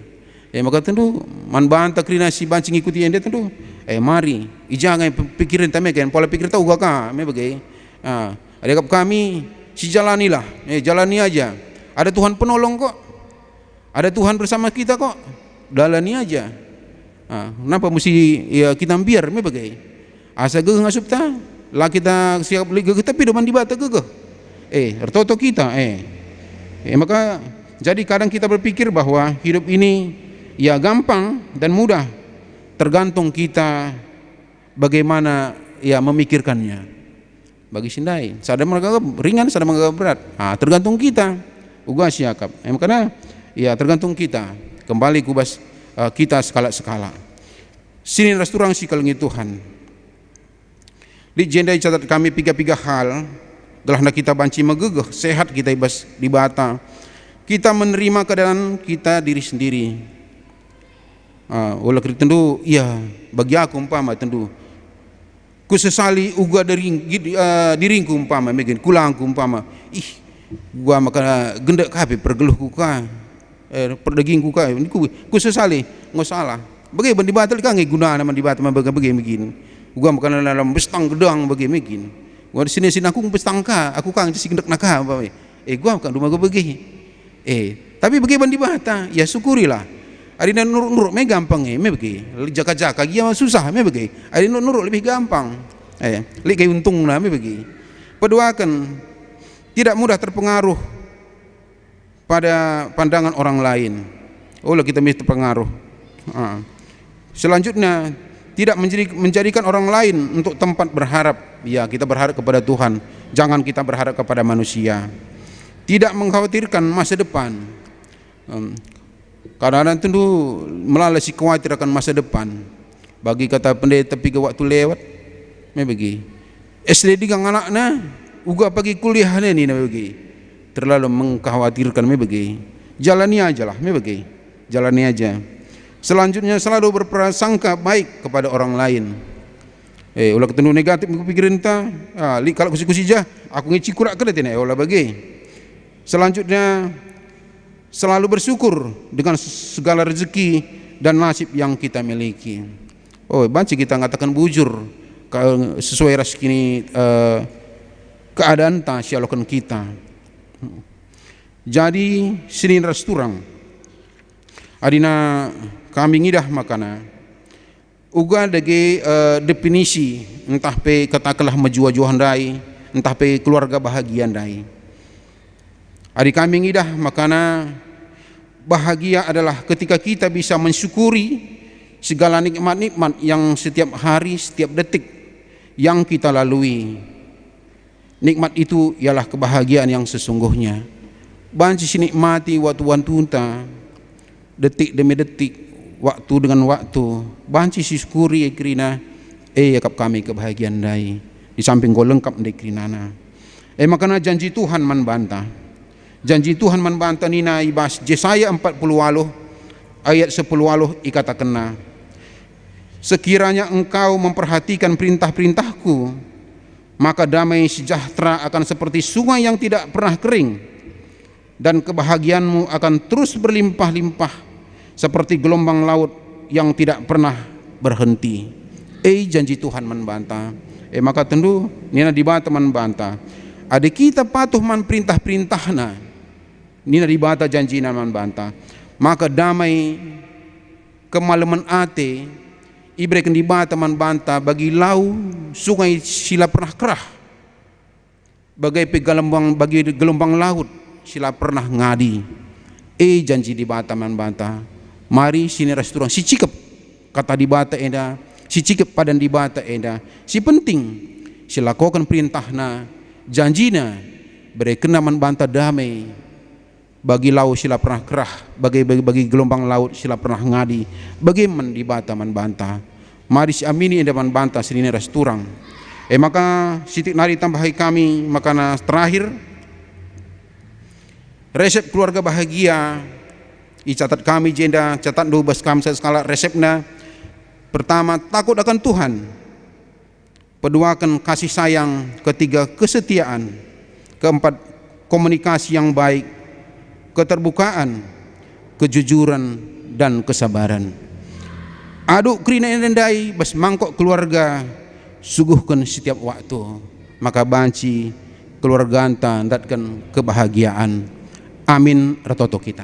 maka tentu man banta krinasi bancing ikuti dia tentu mari jangan pikirin tamekan pola pikir tahu gak bagi ada kami si jalanilah, jalani aja. Ada Tuhan penolong kok, ada Tuhan bersama kita kok, jalani aja. Kenapa mesti ya kita biar bagai? Asa gegeh ngasup ta, lah kita siap beli gegeh tapi depan di bata gegeh. Ertoto kita, maka jadi kadang kita berpikir bahwa hidup ini ya gampang dan mudah, tergantung kita bagaimana ya memikirkannya. Bagi sindai sadar menganggap ringan sadar menganggap berat tergantung kita uga siakap karena ya tergantung kita kembali kubas kita skala sini rasturang si kalengi Tuhan di jendai catat kami piga hal gelahna kita banci megegeh sehat kita ibas di bata kita menerima keadaan kita diri sendiri oleh tentu ya bagi aku umpama tentu ku sesali uga dari diringku umpama megen kulangku umpama gua maka gendak kape pergeluh ku ka perdaging ku ka ini ku sesali ngosalah bagi ban dibatal ka ngi guna nama dibatal bagi begini gua makan dalam bestang gedang bagi begini gua di sini aku bestang ka aku kang si gendak naka gua makan rumah gua bagi tapi bagi ban dibata ya syukurilah adina nurut me gampang bagi jaka-jaka dia susah bagi adina nurut lebih gampang li kay untung na bagi peduakan tidak mudah terpengaruh pada pandangan orang lain kita mesti terpengaruh selanjutnya tidak menjadikan orang lain untuk tempat berharap ya kita berharap kepada Tuhan jangan kita berharap kepada manusia tidak mengkhawatirkan masa depan kadang-kadang tentu melalui khawatir akan masa depan bagi kata pendeta tapi ke waktu lewat bagi SD gang anaknya uga pagi kuliah ni bagi terlalu mengkhawatirkan bagi jalani aja lah bagi jalani aja selanjutnya selalu berprasangka baik kepada orang lain ulah ketemu negatif pikiran ta kalau kusi-kusi jah aku ngeci kurak ke tene ulah bagi Selanjutnya, selalu bersyukur dengan segala rezeki dan nasib yang kita miliki. Banci kita ngatakan bujur sesuai raskini keadaan ta sialokan kita. Jadi sinin rasturang adina kami ngidah makana uga dage definisi entah pe katakanlah menjua-juahan dai, entah pe keluarga bahagian dai. Adi kami ngidah makana bahagia adalah ketika kita bisa mensyukuri segala nikmat-nikmat yang setiap hari, setiap detik yang kita lalui. Nikmat itu ialah kebahagiaan yang sesungguhnya. Banci sinikmati waktu-waktu ta, detik demi detik, waktu dengan waktu. Banci syukuri ekrina yakap kami kebahagiaan dai. Di samping kau lengkap dai krinana. Makana janji Tuhan man bantah. Janji Tuhan man bantah nina ibas Yesaya 40 ayat 10 ikatakanna. Sekiranya engkau memperhatikan perintah-perintahku, maka damai sejahtera akan seperti sungai yang tidak pernah kering, dan kebahagiaanmu akan terus berlimpah-limpah seperti gelombang laut yang tidak pernah berhenti. Janji Tuhan membantah. Maka tentu nina dibata membantah. Ada kita patuh man perintah-perintahna, nina dibata janjina membantah. Maka damai kemalaman ate ibreken dibata membantah bagi lau sungai sila pernah kerah, bagai gelombang laut sila pernah ngadi. Janji dibata membantah. Mari sini restoran si cikep kata dibata enda, si cikep padan dibata enda. Si penting silakokan perintahna, janjina berekena membantah damai bagi laut sila pernah kerah, bagi gelombang laut sila pernah ngadi. Bagaimana dibata membantah. Mari si amini enda membantah sini restoran. Maka sitik nari tambahi kami makana terakhir resep keluarga bahagia catat kami jenda catat 12 kami skala resepnya. Pertama, takut akan Tuhan. Kedua, kasih sayang. Ketiga, kesetiaan. Keempat, komunikasi yang baik. Keterbukaan, kejujuran, dan kesabaran. Aduk krina endai bas mangkok keluarga suguhkan setiap waktu, maka banci keluarga anta datkan kebahagiaan. Amin ratoto kita.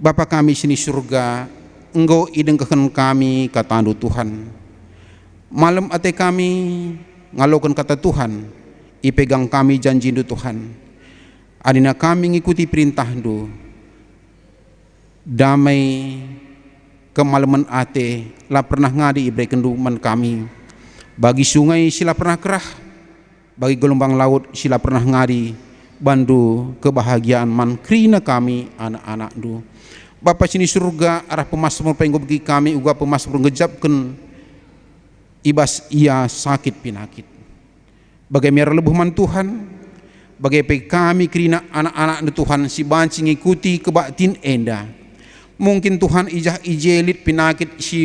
Bapa kami sini surga, Engkau idengkeun kami katandu Tuhan. Malam ate kami ngalokan kata Tuhan, ipegang kami janji du Tuhan. Adina kami ngikuti perintah du. Damai kemalaman ate la pernah ngadi ibre kenduman kami. Bagi sungai sila pernah kerah, bagi gelombang laut sila pernah ngadi. Bandu kebahagiaan man krina kami anak-anak du. Bapa sini surga arah pemasmur penggo bagi kami uga pemasmur ngejapkan ibas ia sakit pinakit. Bagai merah lebuh man Tuhan, bagai kami krina anak-anak Tuhan si banci ngikuti kebaktin enda. Mungkin Tuhan ijah ijelit pinakit si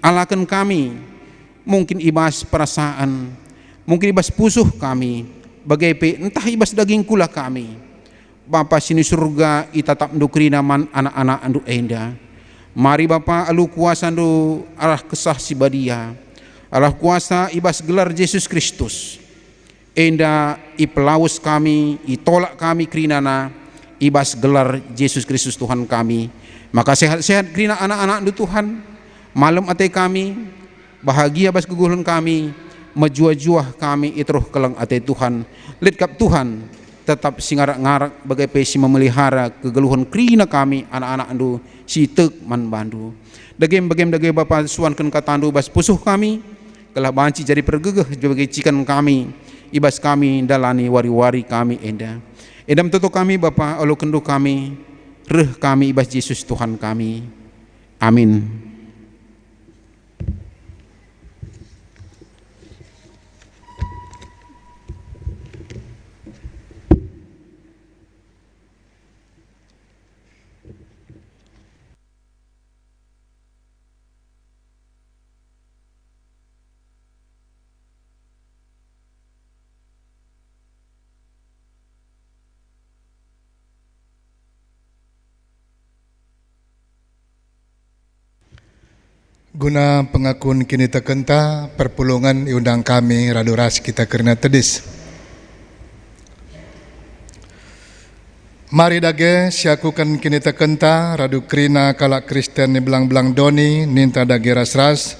alakan kami, mungkin ibas perasaan, mungkin ibas pusuh kami, bagai entah ibas daging kula kami. Bapa sini surga itatap ndukrina man anak-anak andu enda. Mari Bapa alu kuasa ndu arah kesah si badia, arah kuasa ibas gelar Yesus Kristus. Enda ipelawus kami, itolak kami krinana ibas gelar Yesus Kristus Tuhan kami. Maka sehat-sehat krina anak-anak du Tuhan. Malam ate kami bahagia bas kegulan kami, majua-juah kami itruh kelang ate Tuhan. Litkap Tuhan tetap singarak-ngarak bagai pesi memelihara kegeluhan krina kami anak-anak andu si tek man bandu. Dagem dagem Bapa suankeun katandu bas pusuh kami kelah banci jadi pergegeh sebagai cikan kami ibas kami dalani wari-wari kami enda. Edam tutu kami Bapa olo kendu kami reh kami ibas Yesus Tuhan kami. Amin. Guna pengakuan kini tekenta perpulungan iundang kami radu ras kita kerana tedis. Mari dage siakukan kini tekenta radu krina kalak Kristen ni belang-belang doni ninta dage ras-ras.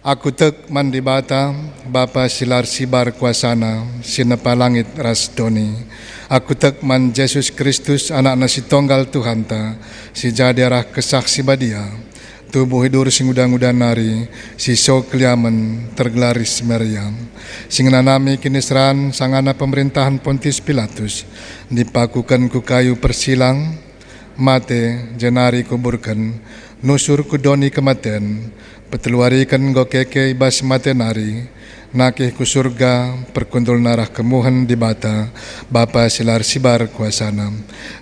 Aku tek mandi bata Bapa silar sibar kuasana sinepa langit ras doni. Aku tek man Yesus Kristus anak nasi tonggal Tuhan ta si jadi arah kesaksi badia. Tubuh hidur sing udang-udang nari, si so keliaman tergelaris meriam. Sing nanami kini seran sangana pemerintahan Pontius Pilatus, dipakukan ku kayu persilang, mate jenari kuburkan, nusur ku doni kematian, peteluarikan go keke ibas mate nari, nakih ku surga perkundul narah kemuhan di bata Bapa silar sibar kuasana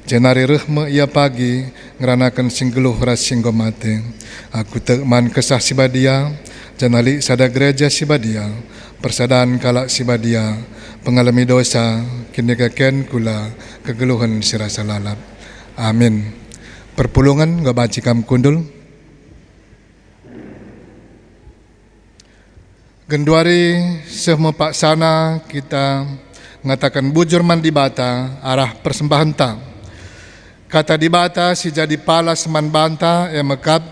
jenari rehme ia pagi ngeranakan singgeluh ras singgo mate aku tekman kesah sibadia jenali sada gereja sibadia persadaan kalak sibadia pengalami dosa kini keken kula kegeluhan sirasa lalap amin. Perpulungan gabacikam kundul Genduari semua sana kita ngatakan bujur man di bata arah persembahan ta. Kata di bata si jadi palas man banta mekap.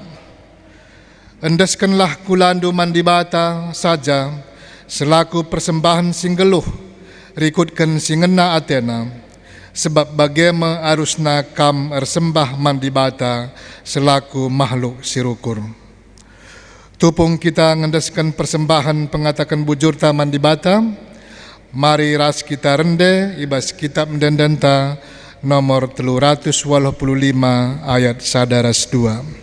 Endeskanlah kulandu man di bata saja selaku persembahan singgeluh rikutkan singena Athena. Sebab bagema arusna kam ersembah man di bata selaku makhluk sirukur. Tupung kita ngendaskan persembahan pengatakan bujur taman di bata. Mari ras kita rende ibas kitab mendendenta nomor 385 ayat sadaras 2.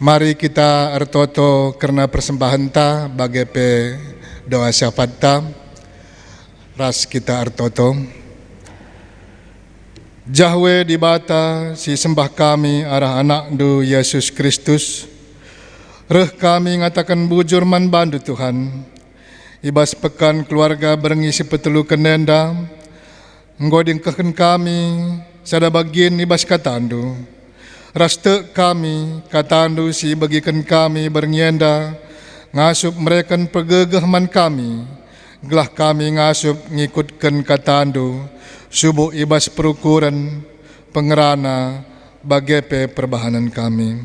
Mari kita ertoto karena persembahan ta bagai pe doa syafaat ta ras kita ertoto. Jahwe di bata si sembah kami arah anak du Yesus Kristus. Reh kami ngatakan bujur man bandu Tuhan. Ibas pekan keluarga berengisi petelu kenenda. Nggoding keken kami sada bagian ibas katandu. Raste kami, katandu si bagikan kami bernyenda, ngasup mereken pergegahman kami, gelah kami ngasup ngikutkan katandu, subuh ibas perukuran, pengerana, bagepe perbahanan kami.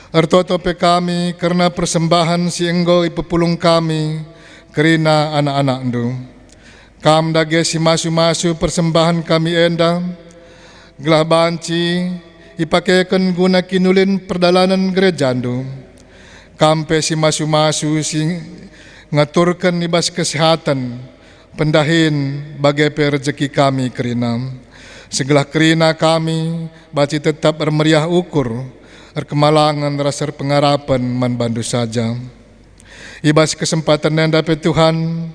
Ertotope kami karena persembahan si enggo ipepulung kami, kerina anak-anak ndu. Kam dage si masu-masu persembahan kami enda, gelah banci, ipakekan guna kinulin perdalanan gereja ndu. Kampe si masu-masu si ngaturkan ibas kesehatan, pendahin bagepe rezeki kami kerina. Segelah kerina kami, baci tetap bermeriah ukur, kemalangan rasa pengarapan man bandu saja. Ibas kesempatan yang dapat Tuhan,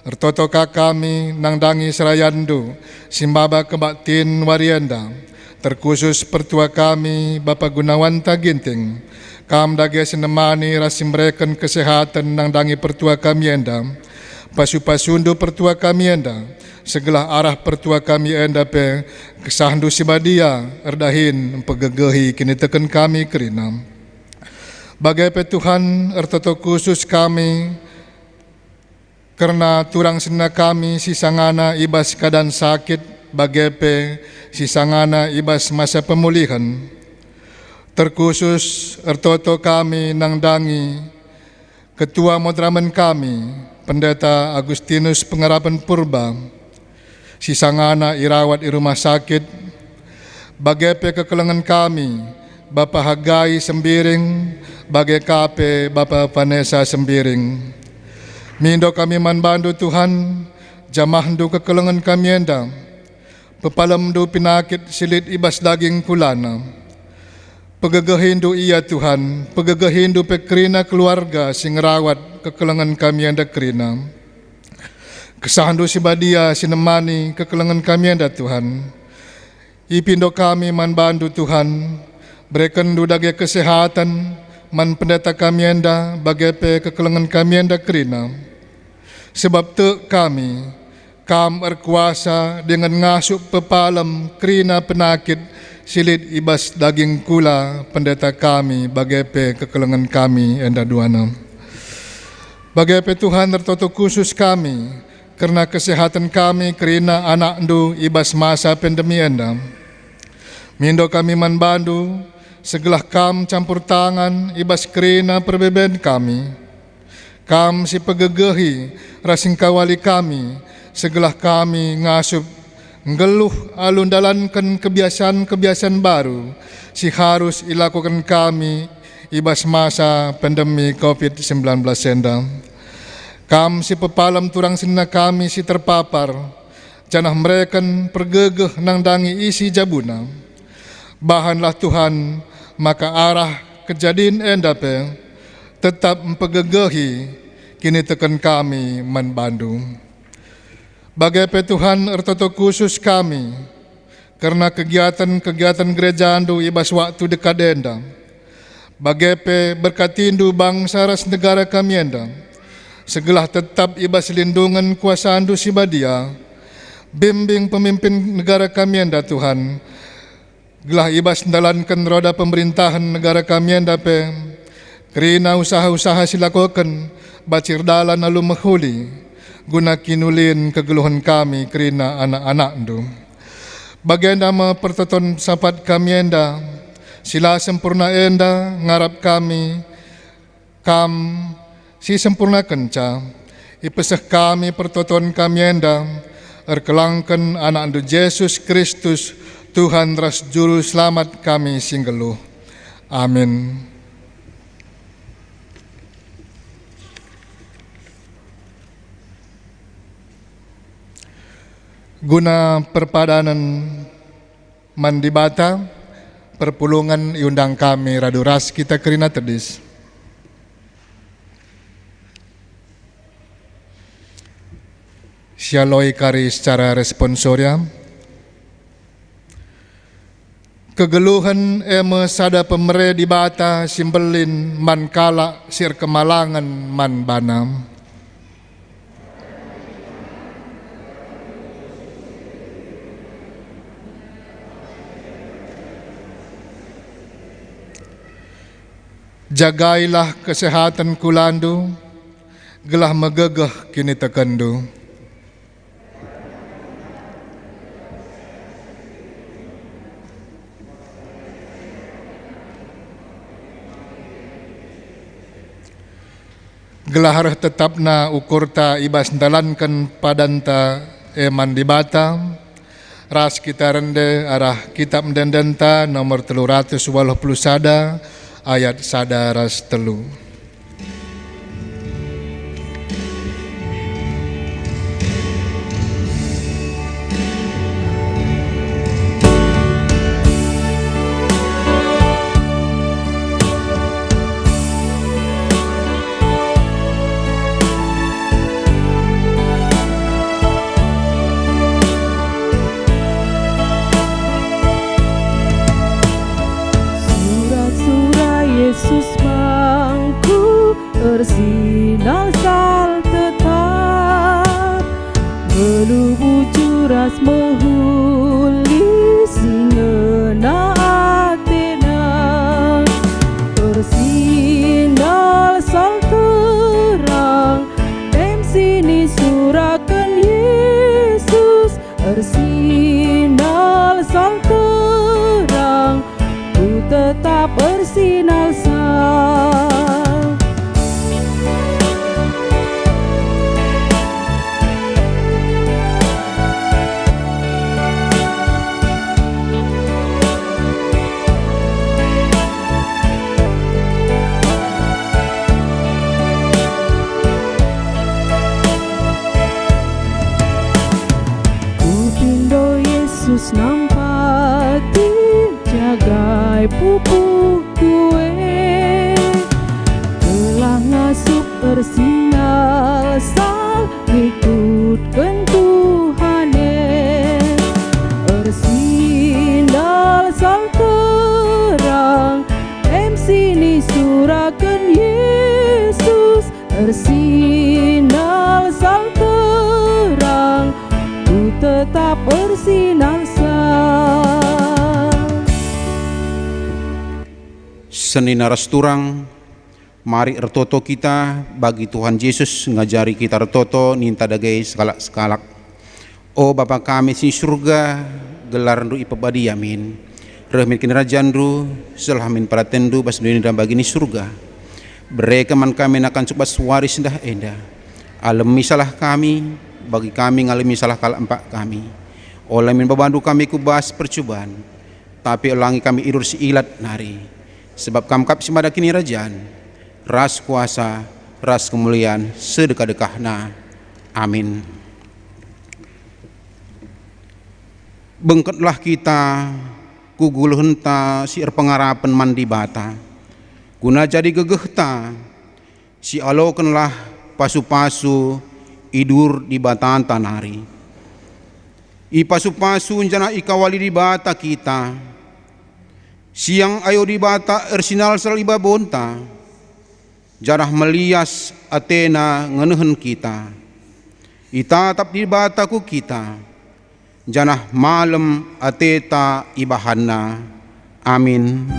ertotoka kami nangdangi serayandu, simbaba kebaktin warienda, terkhusus pertua kami Bapak Gunawan Taginting, kam dage senemani rasim mereken kesehatan nangdangi pertua kami enda, pasu-pasundu pertua kami enda, segelah arah pertua kami enda pe kesahandu sibadia erdahin pegegehi kini teken kami kerinam. Bagai pe Tuhan ertoto khusus kami karena turang sena kami sisangana ibas keadaan sakit, bagai pe sisangana ibas masa pemulihan. Terkhusus ertoto kami nangdangi Ketua Madramen kami Pendeta Agustinus Pengarapan Purba, sisangana irawat di rumah sakit, bagepe kekelengan kami Bapak Hagai Sembiring, bagai kape Bapak Vanessa Sembiring. Mindo kami manbandu Tuhan, jamahdu kekelengan kami enda, pepalamdu pinakit silit ibas daging kulana. Pegegehindu iya Tuhan, pegegehindu pekrina keluarga sing rawat kekelengan kami enda krina. Kesahandu sibadia sinemani kekelengan kami enda Tuhan. Ipindo kami manbandu Tuhan, berikan dudage kesehatan man pendeta kami enda bagepe kekelengan kami enda krina. Sebab te kami kam erkuasa dengan ngasup pepalam krina penakit silit ibas daging kula pendeta kami bagepe kekelengan kami enda duana. Bagepe Tuhan tertoto khusus kami karena kesehatan kami kerina anak ndu ibas masa pandemi enda. Mindo kami manbandu segelah kam campur tangan ibas kerina perbeben kami. Kam si pegegehi rasing kawali kami segelah kami ngasup ngeluh alun dalankan kebiasaan-kebiasaan baru si harus ilakukan kami ibas masa pandemi COVID-19 enda. Kam si pepalam turang sina kami si terpapar, janah mereken pergegeh nangdangi isi jabuna. Bahanlah Tuhan, maka arah kejadian endape tetap mempegegehi kini tekan kami manbandu. Bagai Tuhan ertoto khusus kami karena kegiatan-kegiatan gereja andu ibas waktu dekat enda. Bagai berkatindu bangsa ras negara kami enda. Segelah tetap ibas lindungan kuasa andu sibadia. Bimbing pemimpin negara kami enda Tuhan. Gelah ibas mendalankan roda pemerintahan negara kami enda pe. Kerina usaha-usaha silakukan bacir dalan alu menghuli. Guna kinulin kegeluhan kami kerina anak-anak ndu. Bagenda pertoton sapat kami enda, sila sempurna enda ngarap kami, kam si sempurna kenca, ipesah kami pertoton kami enda, erkelangkan anak ndu Yesus Kristus, Tuhan ras juru selamat kami singgeluh. Amin. Guna perpadanan mandibata, perpulungan iundang kami raduras kita kerina tedis. Sialoi kari secara responsoria. Kegeluhan eme sada pemere dibata simbelin man kala sir kemalangan man banam. Jagailah kesehatan kulandu, gelah megegeh kini tekendu. Gelah harah tetapna ukurta ibas dalankan padanta eman dibata. Ras kita rende arah kitab mendendenta nomor 381 ayat 1 ras 3. Yesus mangku bersinar sal tetap, melubu curas mehuli singena Athena, bersinar sal terang, dem sini surakan Yesus, bersinar sal terang, ku tetap bersinar sal. Kupindo Yesus nampati jagai pupuk kue, telah ngasup bersinar sal ikutkan Tuhane, bersinar sal terang, em sini surakan Yesus, bersinar sal terang, ku tetap bersinar sal. Seni naras turang, mari ertoto kita bagi Tuhan Yesus ngajari kita ertoto ninta dagai sekalak-sekalak. O Bapa kami si surga, gelar ndu ipebadi amin. Rahmin kinerajan ndu, selamin paratendu bas dunia dan bagi ni surga. Berekaman kami akan coba waris dah enda. Alemi salah kami, bagi kami ngalemi salah kala empat kami. Olamin bebandu kami kubas percobaan, tapi ulangi kami idur si ilat nari. Sebab kamkap simada kini rajaan, ras kuasa, ras kemuliaan, sedekah-dekahna. Amin. Bengketlah kita, kuguluhenta si pengarapan mandi bata, guna jadi gegehta, si alokenlah pasu-pasu, idur di bataan tanari. I pasu-pasu jana ikawali di bata kita, siang ayo di bata ersinal sal iba bonta, jarah melias Athena ngenehen kita, itatap di bataku kita, janah malam ateta ibahanna. Amin.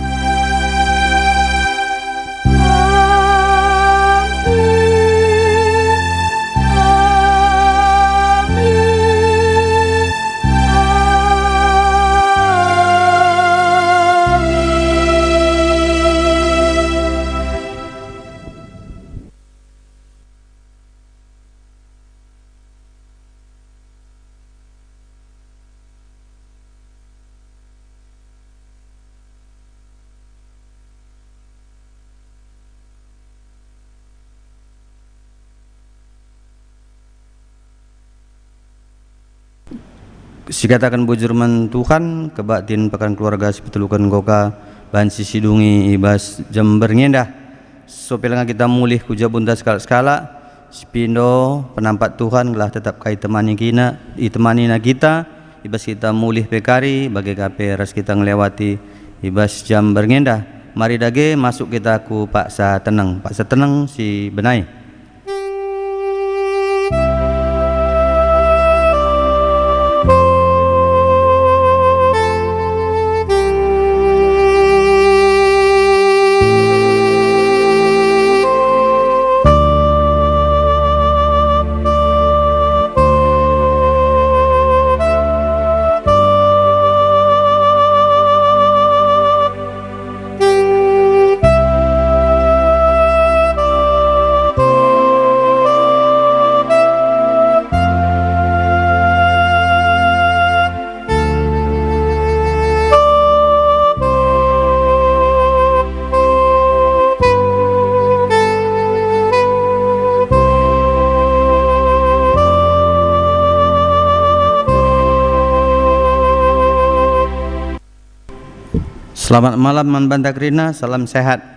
Sikatakan bujurman Tuhan kebatin pekan keluarga sepetelukan goka bahan sisidungi ibas jam berngendah sopelanga kita mulih kujabunta skala-skala sepindo penampat Tuhan telah tetap kai temani kina ditemani na kita ibas kita mulih pekari bagi kape ras kita ngelewati ibas jam berngendah. Mari dage masuk kita ku paksa tenang si Benai. Selamat malam Man Bantakrina, salam sehat.